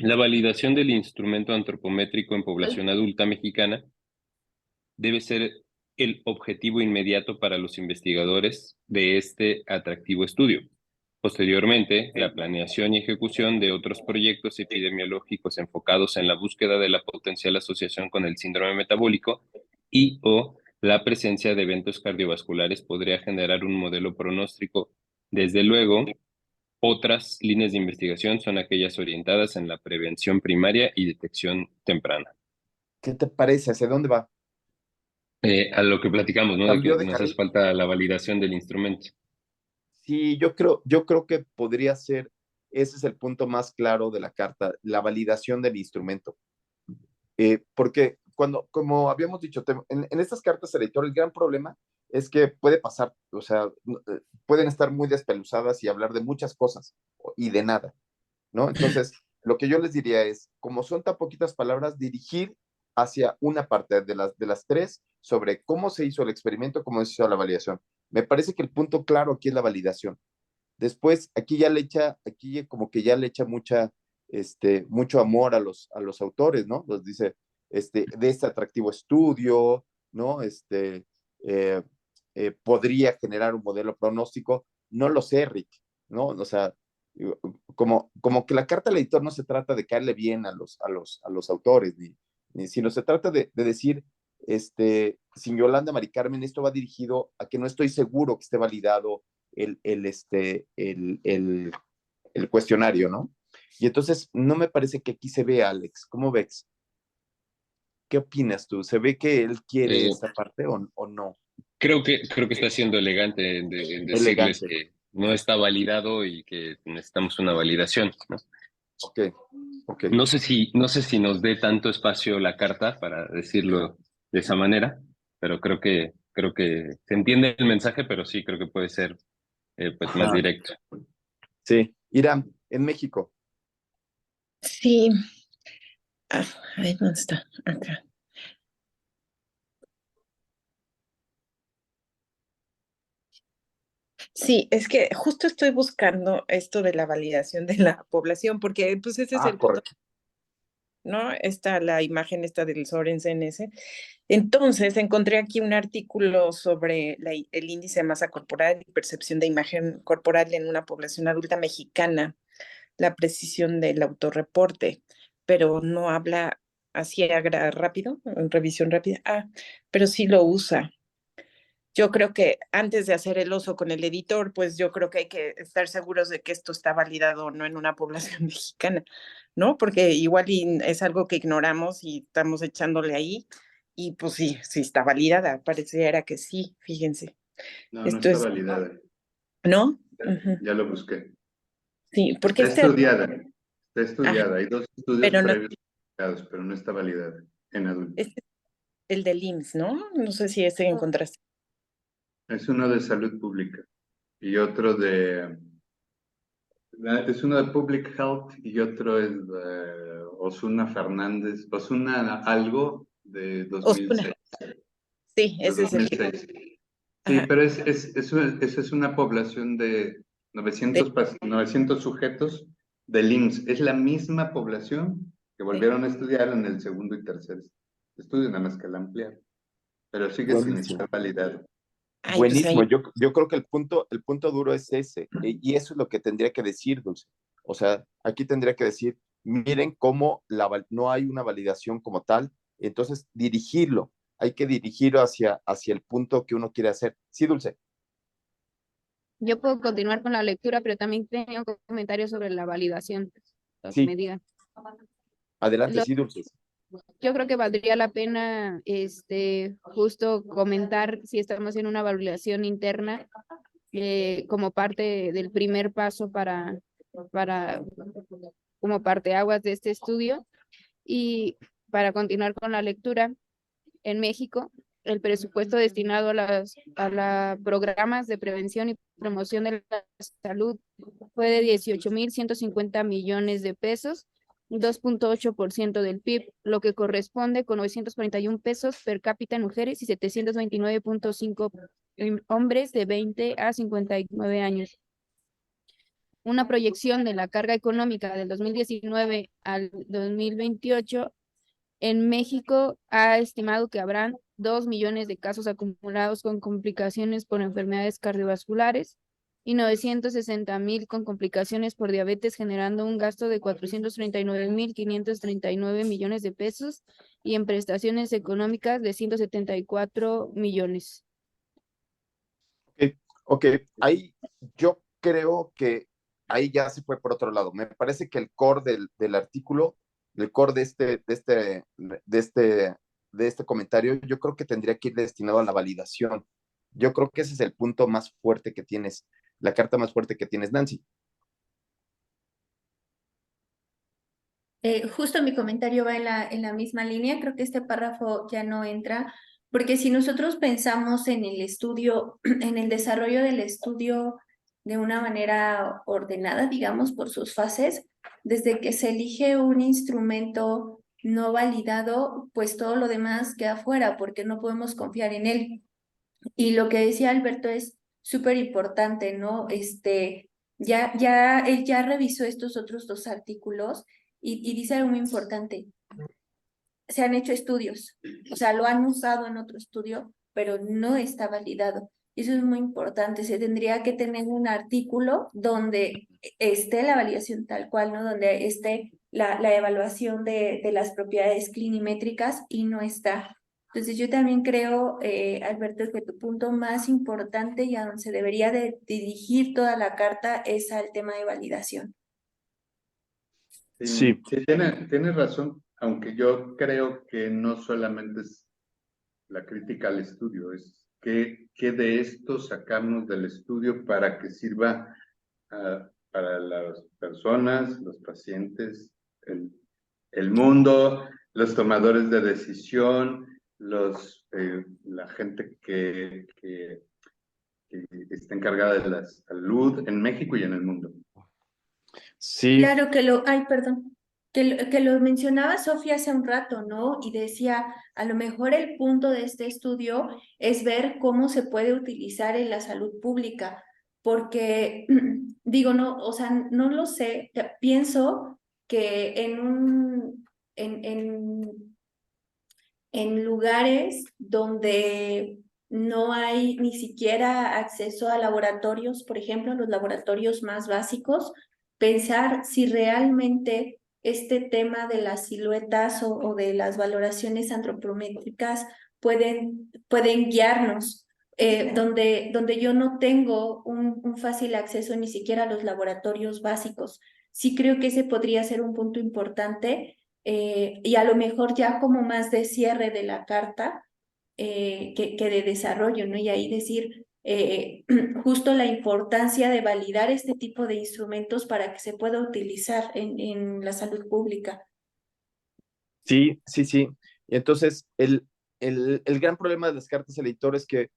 La validación del instrumento antropométrico en población adulta mexicana debe ser el objetivo inmediato para los investigadores de este atractivo estudio. Posteriormente, la planeación y ejecución de otros proyectos epidemiológicos enfocados en la búsqueda de la potencial asociación con el síndrome metabólico y o la presencia de eventos cardiovasculares podría generar un modelo pronóstico. Desde luego, otras líneas de investigación son aquellas orientadas en la prevención primaria y detección temprana. ¿Qué te parece? ¿Hacia dónde va? A lo que platicamos, ¿no? De que ¿Cambió de nos hace carril? falta la validación del instrumento. Sí, yo creo que podría ser, ese es el punto más claro de la carta, la validación del instrumento. Porque como habíamos dicho, en estas cartas al editor, el gran problema es que puede pasar, o sea, pueden estar muy despeluzadas y hablar de muchas cosas y de nada, ¿no? Entonces, lo que yo les diría es, como son tan poquitas palabras, dirigir hacia una parte de las tres sobre cómo se hizo el experimento, cómo se hizo la validación. Me parece que el punto claro aquí es la validación. Después, aquí como que ya le echa mucho amor a los autores, ¿no? Los dice, de este atractivo estudio, ¿no? Eh, podría generar un modelo pronóstico. No lo sé, Rick, ¿no? O sea, como que la carta al editor no se trata de caerle bien a los autores, sino se trata de decir, sin Yolanda Mari Carmen, esto va dirigido a que no estoy seguro que esté validado el cuestionario, ¿no? Y entonces no me parece que aquí se vea, Alex. ¿Cómo ves? ¿Qué opinas tú? ¿Se ve que él quiere Eh, esa parte o no? creo que está siendo elegante en decirles Elegante. que no está validado y que necesitamos una validación, ¿no? Ok, ok. No sé si nos dé tanto espacio la carta para decirlo de esa manera, pero creo que se entiende el mensaje, pero sí creo que puede ser pues más Ajá. directo. Sí. Irán, en México. Sí. Ah, ahí dónde está. Acá. Sí, es que justo estoy buscando esto de la validación de la población, porque pues ese es el punto, Correcto. ¿no? Está la imagen esta del Sorensen ese. Entonces, encontré aquí un artículo sobre el índice de masa corporal y percepción de imagen corporal en una población adulta mexicana, la precisión del autorreporte, pero no habla así rápido, en revisión rápida. Pero sí lo usa. Yo creo que antes de hacer el oso con el editor, pues yo creo que hay que estar seguros de que esto está validado o no en una población mexicana, ¿no? Porque igual es algo que ignoramos y estamos echándole ahí, y pues sí, sí está validada, pareciera que sí, fíjense. No, no Esto está es, validada. ¿no? Ya, Ujú. ya lo busqué. Sí, porque Está ajá, estudiada. Hay 2 estudios pero no, previos publicados, pero no está validada en adultos. este es el del IMSS, ¿no? No sé si ese encontraste. Es uno de salud pública y otro es uno de Public Health y otro es de Osuna algo de Osuna, 2006. sí, De ese es el, 2006. Sí, ajá, pero esa es una población de de, 900 sujetos del IMSS. Es la misma población que sí. volvieron a estudiar en el segundo y tercer estudio, nada más que la ampliaron. Pero sigue sin Buenísimo. estar validado. Ay, pues ahí, Buenísimo. Yo creo que el punto duro es ese. Y eso es lo que tendría que decir, Dulce. O sea, aquí tendría que decir, miren cómo no hay una validación como tal. Entonces, dirigirlo. Hay que dirigirlo hacia el punto que uno quiere hacer. Sí, Dulce. Yo puedo continuar con la lectura, pero también tengo comentarios sobre la validación, lo que me Sí, digan. adelante, Lo- sí, Dulce. yo creo que valdría la pena, justo comentar si estamos en una validación interna, como parte del primer paso para, como parteaguas de este estudio. Y para continuar con la lectura, en México, el presupuesto destinado a programas de prevención y promoción de la salud fue de 18.150 millones de pesos, 2.8% del PIB, lo que corresponde con 941 pesos per cápita en mujeres y 729.5 en hombres de 20 a 59 años. Una proyección de la carga económica del 2019 al 2028 en México ha estimado que habrán 2 millones de casos acumulados con complicaciones por enfermedades cardiovasculares y 960,000 con complicaciones por diabetes, generando un gasto de 439,539 millones de pesos y en prestaciones económicas de 174 millones. Ok, ahí yo creo que ahí ya se fue por otro lado. Me parece que el core del artículo, el core de este comentario, yo creo que tendría que ir destinado a la validación. Yo creo que ese es el punto más fuerte que tienes, la carta más fuerte que tienes, Nancy. Justo mi comentario va en la misma línea, creo que este párrafo ya no entra, porque si nosotros pensamos en el estudio, en el desarrollo del estudio de una manera ordenada, digamos, por sus fases, desde que se elige un instrumento no validado, pues todo lo demás queda fuera, porque no podemos confiar en él. Y lo que decía Alberto es súper importante, ¿no? Él ya revisó estos otros 2 artículos y dice algo muy importante. Se han hecho estudios, o sea, lo han usado en otro estudio, pero no está validado. Eso es muy importante. Se tendría que tener un artículo donde esté la validación tal cual, ¿no? Donde esté la evaluación de las propiedades clinimétricas y no está. Entonces yo también creo, Alberto, que tu punto más importante y a donde se debería de dirigir toda la carta es al tema de validación. Sí. Sí, tiene razón, aunque yo creo que no solamente es la crítica al estudio, es qué de esto sacamos del estudio para que sirva para las personas, los pacientes, el mundo, los tomadores de decisión, la gente que está encargada de la salud en México y en el mundo. Sí. Claro perdón, que lo mencionaba Sofía hace un rato, ¿no? Y decía, a lo mejor el punto de este estudio es ver cómo se puede utilizar en la salud pública, porque digo, no, o sea, no lo sé, pienso que en lugares donde no hay ni siquiera acceso a laboratorios, por ejemplo, los laboratorios más básicos, pensar si realmente este tema de las siluetas o de las valoraciones antropométricas pueden guiarnos, donde yo no tengo un fácil acceso ni siquiera a los laboratorios básicos. Sí creo que ese podría ser un punto importante. Y a lo mejor ya como más de cierre de la carta que de desarrollo, ¿no? Y ahí decir justo la importancia de validar este tipo de instrumentos para que se pueda utilizar en la salud pública. Sí. Y entonces, el gran problema de las cartas al editor es que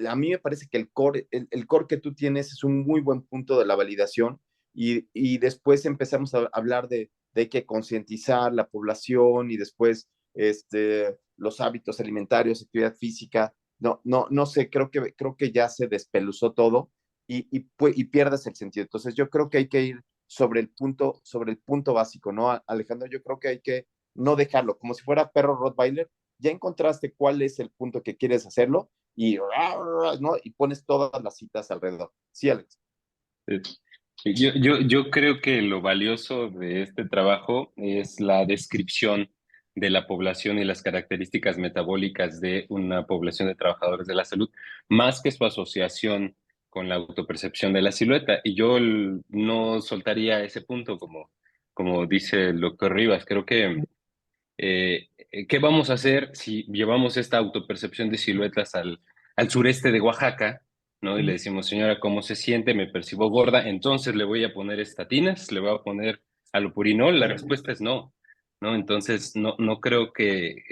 a mí me parece que el core que tú tienes es un muy buen punto de la validación y después empezamos a hablar de que concientizar la población y después los hábitos alimentarios, actividad física. No sé, creo que ya se despeluzó todo y pierdes el sentido. Entonces, yo creo que hay que ir sobre el punto básico, ¿no, Alejandro? Yo creo que hay que no dejarlo, como si fuera perro Rottweiler. Ya encontraste cuál es el punto que quieres hacerlo y, ¿no? Y pones todas las citas alrededor. Sí, Alex. Yo creo que lo valioso de este trabajo es la descripción de la población y las características metabólicas de una población de trabajadores de la salud, más que su asociación con la autopercepción de la silueta. Y yo no soltaría ese punto, como dice el doctor Rivas. Creo que ¿qué vamos a hacer si llevamos esta autopercepción de siluetas al sureste de Oaxaca, ¿no? Y le decimos, señora, ¿cómo se siente? Me percibo gorda, entonces le voy a poner estatinas, le voy a poner alopurinol. La respuesta es no, ¿no? Entonces, no creo que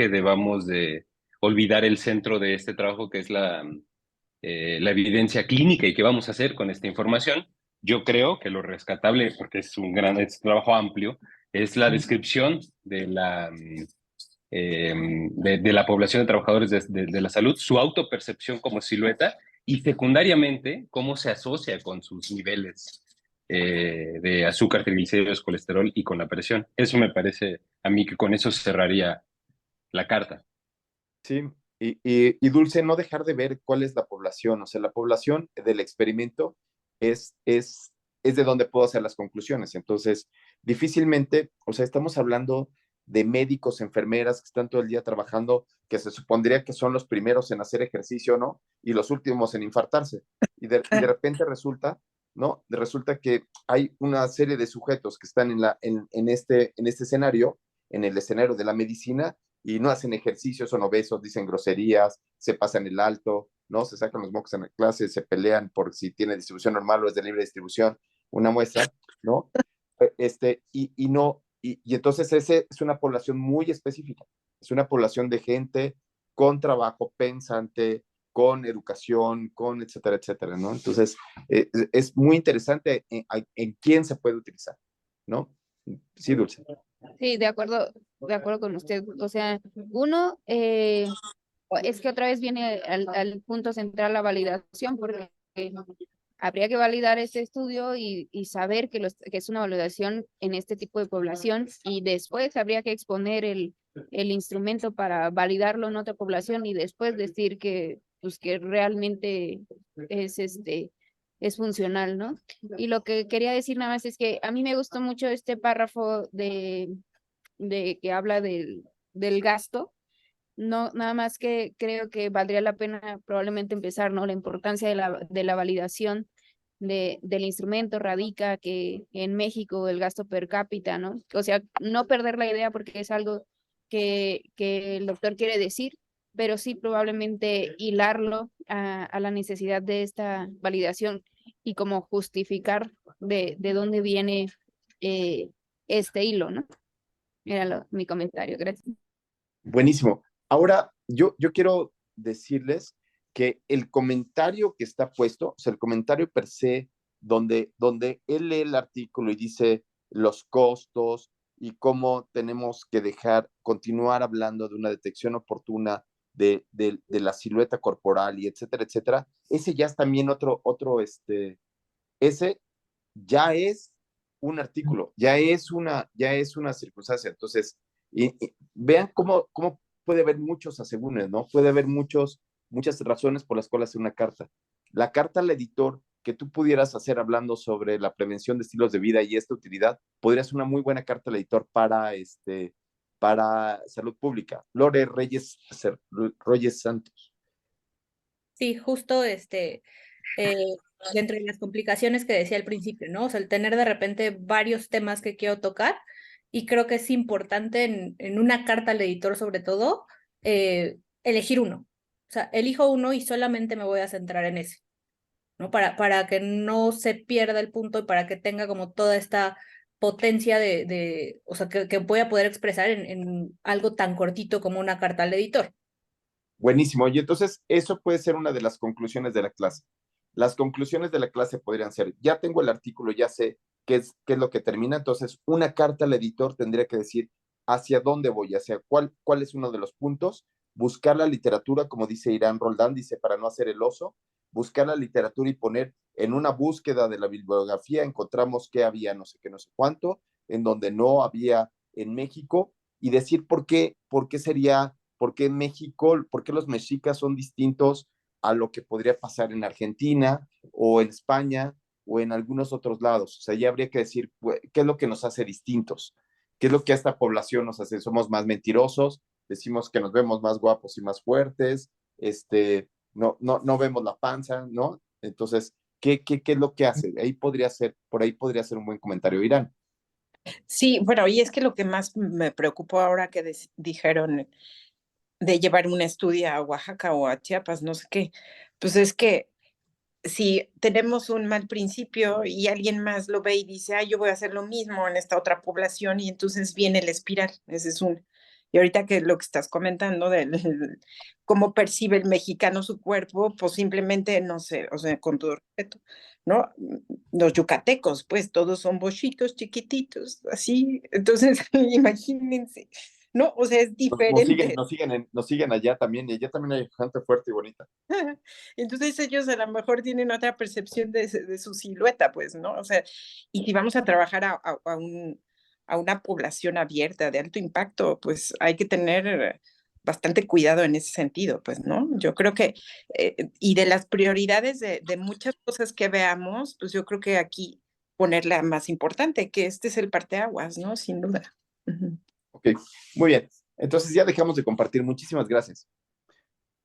debamos de olvidar el centro de este trabajo, que es la evidencia clínica y qué vamos a hacer con esta información. Yo creo que lo rescatable, porque es un trabajo amplio, es la descripción de la población de trabajadores de la salud, su autopercepción como silueta y secundariamente cómo se asocia con sus niveles de azúcar, triglicéridos, colesterol y con la presión. Eso me parece a mí que con eso cerraría la carta. Sí, y Dulce, no dejar de ver cuál es la población, o sea, la población del experimento es, es, es de donde puedo hacer las conclusiones. Entonces, difícilmente, o sea, estamos hablando de médicos, enfermeras que están todo el día trabajando, que se supondría que son los primeros en hacer ejercicio, ¿no? Y los últimos en infartarse. Y de repente resulta, ¿no? Resulta que hay una serie de sujetos que están en este escenario, en el escenario de la medicina, y no hacen ejercicio, son obesos, dicen groserías, se pasan el alto, ¿no? Se sacan los mocos en la clase, se pelean por si tiene distribución normal o es de libre distribución, una muestra, ¿no? Y entonces ese es una población muy específica, es una población de gente con trabajo pensante, con educación, con etcétera, etcétera, ¿no? Entonces, es muy interesante en quién se puede utilizar, ¿no? Sí, Dulce. Sí, de acuerdo con usted. O sea, uno, es que otra vez viene al punto central la validación, porque habría que validar este estudio y saber que es una validación en este tipo de población, y después habría que exponer el instrumento para validarlo en otra población y después decir que, pues, que realmente es es funcional, ¿no? Y lo que quería decir nada más es que a mí me gustó mucho este párrafo de que habla del gasto. No, nada más que creo que valdría la pena probablemente empezar, ¿no? La importancia de la validación del instrumento radica que en México el gasto per cápita, ¿no? O sea, no perder la idea porque es algo que el doctor quiere decir, pero sí probablemente hilarlo a la necesidad de esta validación y como justificar de dónde viene este hilo, ¿no? Era mi comentario, gracias. Buenísimo. Ahora, yo quiero decirles que el comentario que está puesto, o sea, el comentario per se, donde él lee el artículo y dice los costos y cómo tenemos que continuar hablando de una detección oportuna de la silueta corporal y etcétera, etcétera, ese ya es también ese ya es un artículo, ya es una circunstancia. Entonces, vean cómo puede haber muchos asegúnes, ¿no? Puede haber muchas razones por las cuales hacer una carta. La carta al editor que tú pudieras hacer hablando sobre la prevención de estilos de vida y esta utilidad, podría ser una muy buena carta al editor para salud pública. Lore Reyes Santos. Sí, justo dentro de las complicaciones que decía al principio, ¿no? O sea, el tener de repente varios temas que quiero tocar, y creo que es importante en una carta al editor sobre todo, elegir uno. O sea, elijo uno y solamente me voy a centrar en ese, ¿no? Para que no se pierda el punto y para que tenga como toda esta potencia o sea, que voy a poder expresar en algo tan cortito como una carta al editor. Buenísimo. Y entonces eso puede ser una de las conclusiones de la clase. Las conclusiones de la clase podrían ser, ya tengo el artículo, ya sé qué es lo que termina, entonces una carta al editor tendría que decir hacia dónde voy, hacia cuál es uno de los puntos, buscar la literatura, como dice Irán Roldán, dice, para no hacer el oso, buscar la literatura y poner en una búsqueda de la bibliografía, encontramos que había no sé qué, no sé cuánto, en donde no había en México, y decir por qué en México, por qué los mexicas son distintos a lo que podría pasar en Argentina o en España o en algunos otros lados. O sea, ya habría que decir qué es lo que nos hace distintos, qué es lo que a esta población nos hace. Somos más mentirosos, decimos que nos vemos más guapos y más fuertes, no vemos la panza, ¿no? Entonces, ¿qué es lo que hace? Por ahí podría ser un buen comentario, Irán. Sí, bueno, y es que lo que más me preocupó ahora que dijeron de llevar un estudio a Oaxaca o a Chiapas, no sé qué, pues es que si tenemos un mal principio y alguien más lo ve y dice, yo voy a hacer lo mismo en esta otra población, y entonces viene el espiral. Ese es un. Y ahorita que lo que estás comentando de cómo percibe el mexicano su cuerpo, pues simplemente, no sé, o sea, con todo respeto, ¿no? Los yucatecos, pues todos son bochitos, chiquititos, así. Entonces, imagínense, ¿no? O sea, es diferente. Nos siguen allá también, y allá también hay gente fuerte y bonita. Entonces ellos a lo mejor tienen otra percepción de su silueta, pues, ¿no? O sea, y si vamos a trabajar a una población abierta de alto impacto, pues hay que tener bastante cuidado en ese sentido, pues, ¿no? Yo creo que, y de las prioridades de muchas cosas que veamos, pues yo creo que aquí poner la más importante, que este es el parteaguas, ¿no? Sin duda. Ujú. Ok, muy bien. Entonces ya dejamos de compartir. Muchísimas gracias.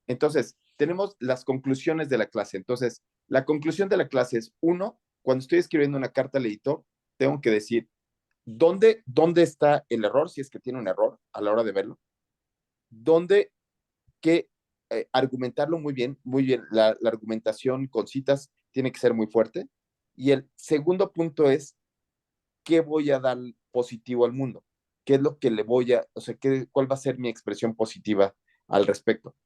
Entonces, tenemos las conclusiones de la clase. Entonces, la conclusión de la clase es, uno, cuando estoy escribiendo una carta al editor, tengo que decir dónde está el error, si es que tiene un error a la hora de verlo, dónde, que argumentarlo muy bien, la argumentación con citas tiene que ser muy fuerte. Y el segundo punto es, ¿qué voy a dar positivo al mundo? ¿Qué es lo que le voy a, o sea, cuál va a ser mi expresión positiva al respecto?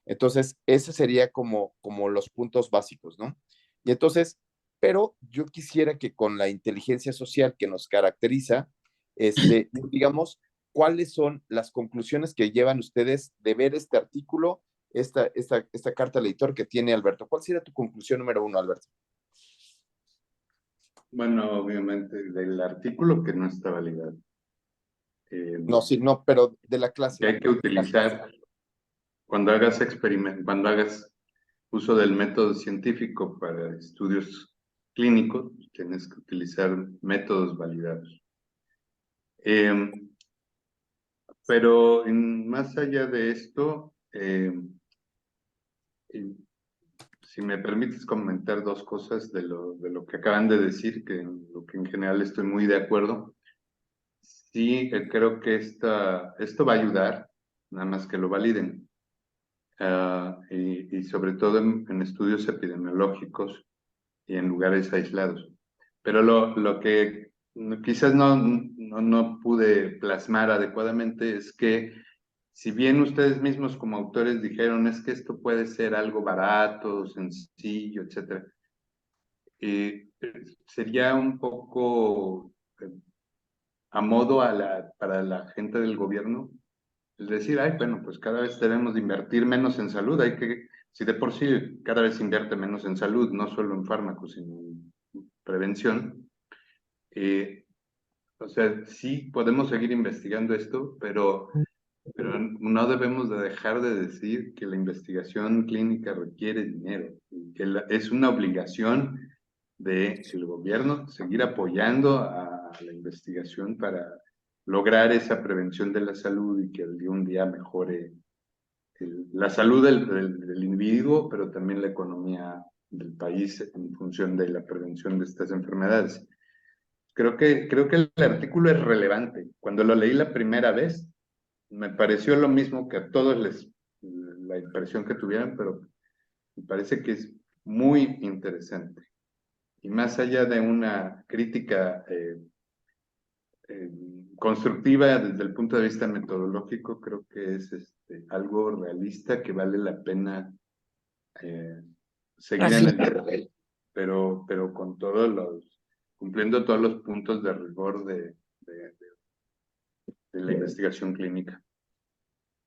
Entonces, ese sería como los puntos básicos, ¿no? Y entonces, pero yo quisiera que con la inteligencia social que nos caracteriza, digamos, ¿cuáles son las conclusiones que llevan ustedes de ver este artículo, esta carta al editor que tiene Alberto? ¿Cuál sería tu conclusión número uno, Alberto? Bueno, obviamente, del artículo que no está validado. No, sí, no, pero de la clase. Que hay que utilizar, cuando hagas cuando hagas uso del método científico para estudios clínicos, tienes que utilizar métodos validados. Pero más allá de esto, si me permites comentar dos cosas de lo que acaban de decir, que lo que en general estoy muy de acuerdo. Sí, creo que esto va a ayudar, nada más que lo validen. Y sobre todo en estudios epidemiológicos y en lugares aislados. Pero lo que quizás no pude plasmar adecuadamente es que si bien ustedes mismos como autores dijeron es que esto puede ser algo barato, sencillo, etcétera, sería un poco a modo para la gente del gobierno, es decir, ay, bueno, pues cada vez debemos de invertir menos en salud, si de por sí cada vez se invierte menos en salud, no solo en fármacos, sino en prevención, o sea, sí podemos seguir investigando esto, pero no debemos de dejar de decir que la investigación clínica requiere dinero, y que es una obligación del gobierno seguir apoyando a la investigación para lograr esa prevención de la salud y que un día mejore la salud del individuo, pero también la economía del país en función de la prevención de estas enfermedades. Creo que el artículo es relevante. Cuando lo leí la primera vez, me pareció lo mismo que a todos la impresión que tuvieran, pero me parece que es muy interesante. Y más allá de una crítica constructiva desde el punto de vista metodológico, creo que es algo realista que vale la pena seguir en el papel, pero con cumpliendo todos los puntos de rigor de la investigación clínica.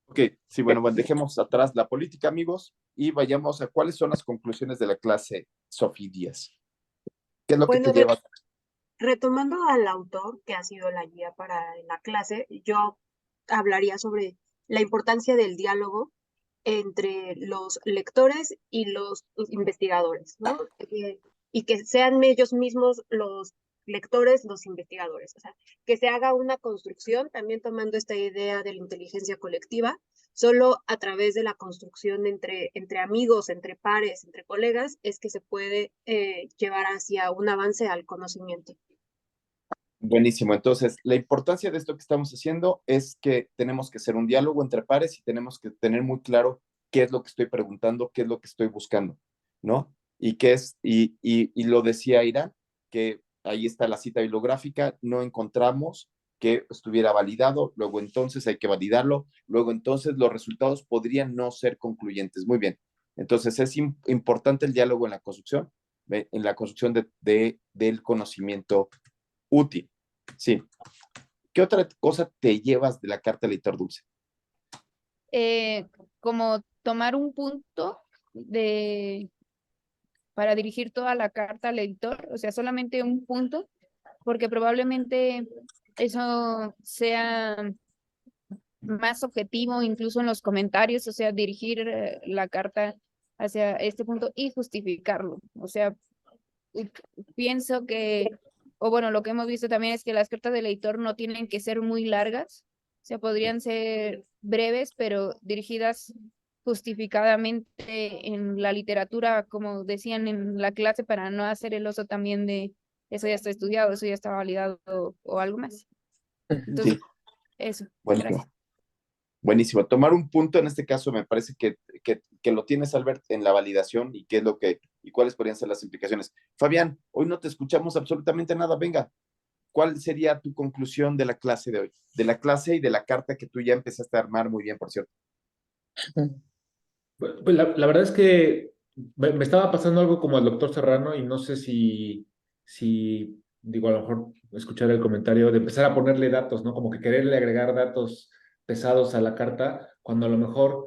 Ok, sí, bueno, dejemos atrás la política, amigos, y vayamos a cuáles son las conclusiones de la clase, Sofía Díaz. ¿Qué es lo que te lleva? Retomando al autor, que ha sido la guía para la clase, yo hablaría sobre la importancia del diálogo entre los lectores y los investigadores, ¿no? Y que sean ellos mismos los lectores, los investigadores, o sea, que se haga una construcción, también tomando esta idea de la inteligencia colectiva, solo a través de la construcción entre amigos, entre pares, entre colegas, es que se puede llevar hacia un avance al conocimiento. Buenísimo. Entonces, la importancia de esto que estamos haciendo es que tenemos que hacer un diálogo entre pares y tenemos que tener muy claro qué es lo que estoy preguntando, qué es lo que estoy buscando, ¿no? Y lo decía Ira, que ahí está la cita bibliográfica, no encontramos que estuviera validado, luego entonces hay que validarlo, luego entonces los resultados podrían no ser concluyentes. Muy bien. Entonces, es importante el diálogo en la construcción del conocimiento útil. Sí. ¿Qué otra cosa te llevas de la carta al editor Dulce? Como tomar un punto para dirigir toda la carta al editor, o sea, solamente un punto, porque probablemente eso sea más objetivo, incluso en los comentarios, o sea, dirigir la carta hacia este punto y justificarlo. O sea, y pienso que, o bueno, lo que hemos visto también es que las cartas del editor no tienen que ser muy largas, o sea, podrían ser breves, pero dirigidas justificadamente en la literatura, como decían en la clase, para no hacer el oso también de eso ya está estudiado, eso ya está validado o algo más. Entonces, Sí, eso, buenísimo. gracias. Buenísimo. Tomar un punto en este caso me parece que lo tienes, Albert, en la validación y qué es lo que, y cuáles podrían ser las implicaciones. Fabián, hoy no te escuchamos absolutamente nada. Venga, ¿cuál sería tu conclusión de la clase de hoy? De la clase y de la carta que tú ya empezaste a armar muy bien, por cierto. Pues la verdad es que me estaba pasando algo como el doctor Serrano y no sé si, digo, a lo mejor escuchar el comentario de empezar a ponerle datos, ¿no? Como que quererle agregar datos pesados a la carta, cuando a lo mejor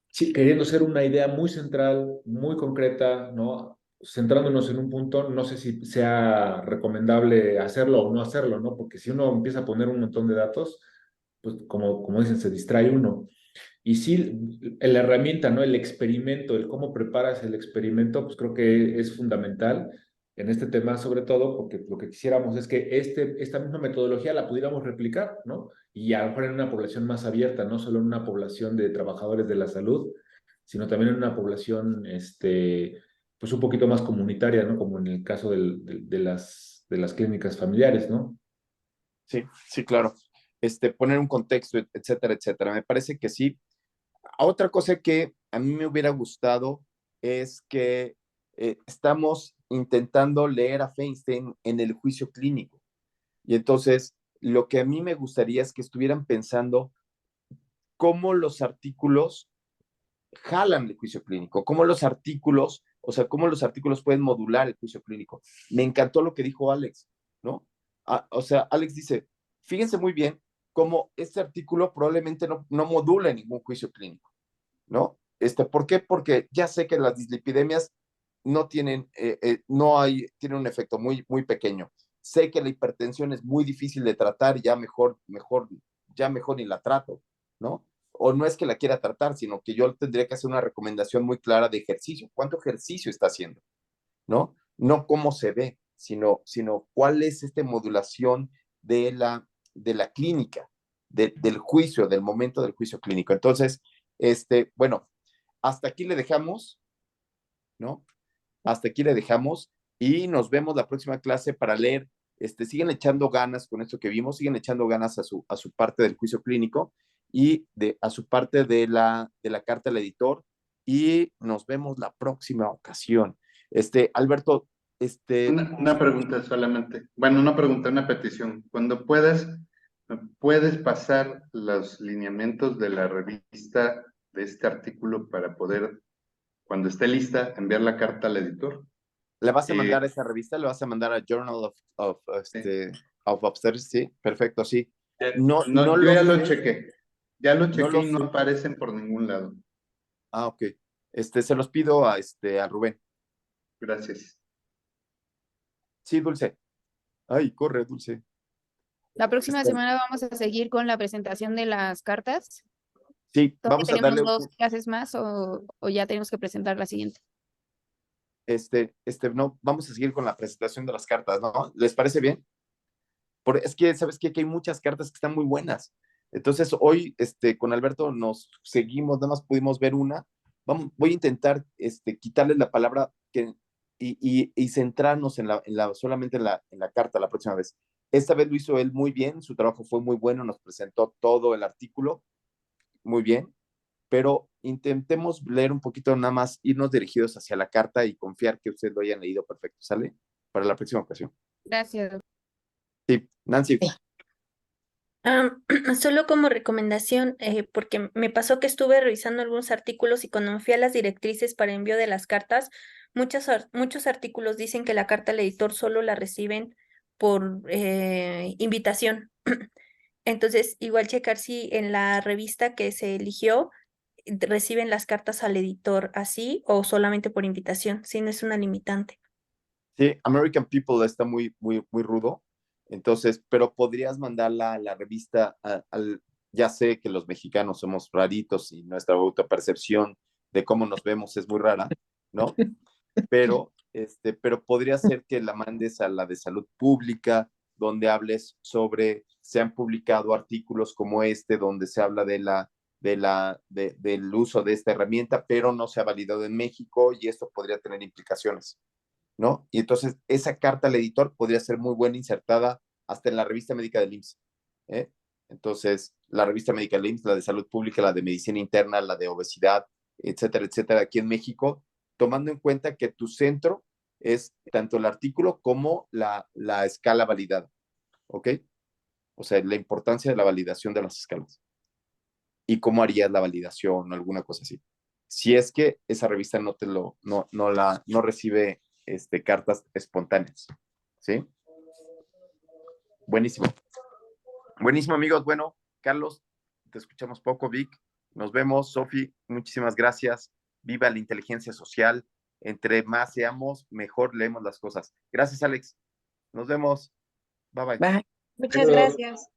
sí, queriendo ser una idea muy central, muy concreta, ¿no? Centrándonos en un punto, no sé si sea recomendable hacerlo o no hacerlo, ¿no? Porque si uno empieza a poner un montón de datos, pues como dicen, se distrae uno. Y sí, la herramienta, ¿no? El experimento, el cómo preparas el experimento, pues creo que es fundamental en este tema, sobre todo, porque lo que quisiéramos es que esta misma metodología la pudiéramos replicar, ¿no? Y a lo mejor en una población más abierta, no solo en una población de trabajadores de la salud, sino también en una población, pues un poquito más comunitaria, ¿no? Como en el caso de las clínicas familiares, ¿no? Sí, sí, claro. Poner un contexto, etcétera, etcétera. Me parece que sí. Otra cosa que a mí me hubiera gustado es que estamos intentando leer a Feinstein en el juicio clínico. Y entonces, lo que a mí me gustaría es que estuvieran pensando cómo los artículos jalan el juicio clínico, cómo los artículos, o sea, cómo los artículos pueden modular el juicio clínico. Me encantó lo que dijo Alex, ¿no? O sea, Alex dice, fíjense muy bien cómo este artículo probablemente no modula ningún juicio clínico, ¿no? ¿Por qué? Porque ya sé que las dislipidemias no tienen, tienen un efecto muy pequeño. Sé que la hipertensión es muy difícil de tratar, ya mejor ni la trato, ¿no? O no es que la quiera tratar, sino que yo tendría que hacer una recomendación muy clara de ejercicio. ¿Cuánto ejercicio está haciendo? ¿No? No cómo se ve, sino cuál es esta modulación de la clínica, del juicio, del momento del juicio clínico. Entonces, bueno, hasta aquí le dejamos, ¿no? Hasta aquí le dejamos y nos vemos la próxima clase para leer. Siguen echando ganas con esto que vimos, siguen echando ganas a su parte del juicio clínico y a su parte de la carta al editor y nos vemos la próxima ocasión. Alberto, Una pregunta solamente. Bueno, una pregunta, una petición. Cuando puedas, ¿me puedes pasar los lineamientos de la revista de este artículo para poder, cuando esté lista, enviar la carta al editor? ¿le vas a mandar a esa revista? ¿Le vas a mandar a Journal of Obstetrics? Sí, perfecto, sí. No yo lo ya lo sé, chequé. Ya lo no chequé lo y no sé. aparecen por ningún lado. Ah, ok. Se los pido a Rubén. Gracias. Sí, Dulce. Ay, corre, Dulce. La próxima semana vamos a seguir con la presentación de las cartas. Sí, ¿Todavía vamos a tenemos darle, dos clases más o ya tenemos que presentar la siguiente? no, vamos a seguir con la presentación de las cartas, ¿no? ¿Les parece bien? Es que, ¿sabes qué? Que hay muchas cartas que están muy buenas. Entonces, hoy, con Alberto nos seguimos, nada más pudimos ver una. Voy a intentar, quitarles la palabra y centrarnos solamente en la carta la próxima vez. Esta vez lo hizo él muy bien, su trabajo fue muy bueno, nos presentó todo el artículo muy bien, pero intentemos leer un poquito nada más, irnos dirigidos hacia la carta y confiar que ustedes lo hayan leído perfecto, ¿sale? Para la próxima ocasión. Gracias. Sí, Nancy. Solo como recomendación, porque me pasó que estuve revisando algunos artículos y cuando me fui a las directrices para envío de las cartas, muchos artículos dicen que la carta al editor solo la reciben por invitación. Entonces, igual checar si en la revista que se eligió reciben las cartas al editor así o solamente por invitación, si no es una limitante. Sí, American People está muy rudo. Entonces, pero podrías mandarla a la revista, Ya sé que los mexicanos somos raritos y nuestra autopercepción de cómo nos vemos es muy rara, ¿no? Pero podría ser que la mandes a la de salud pública, donde hables sobre, se han publicado artículos como donde se habla del uso de esta herramienta, pero no se ha validado en México y esto podría tener implicaciones, ¿no? Y entonces esa carta al editor podría ser muy buena insertada hasta en la revista médica del IMSS, ¿eh? Entonces, la revista médica del IMSS, la de salud pública, la de medicina interna, la de obesidad, etcétera, etcétera, aquí en México, tomando en cuenta que tu centro es tanto el artículo como la escala validada, ¿ok? O sea, la importancia de la validación de las escalas. ¿Y cómo harías la validación o alguna cosa así? Si es que esa revista no recibe cartas espontáneas, ¿sí? Buenísimo. Buenísimo, amigos. Bueno, Carlos, te escuchamos poco. Vic, nos vemos. Sofi, muchísimas gracias. Viva la inteligencia social. Entre más seamos, mejor leemos las cosas. Gracias, Alex. Nos vemos. Bye, bye. Bye. Muchas gracias.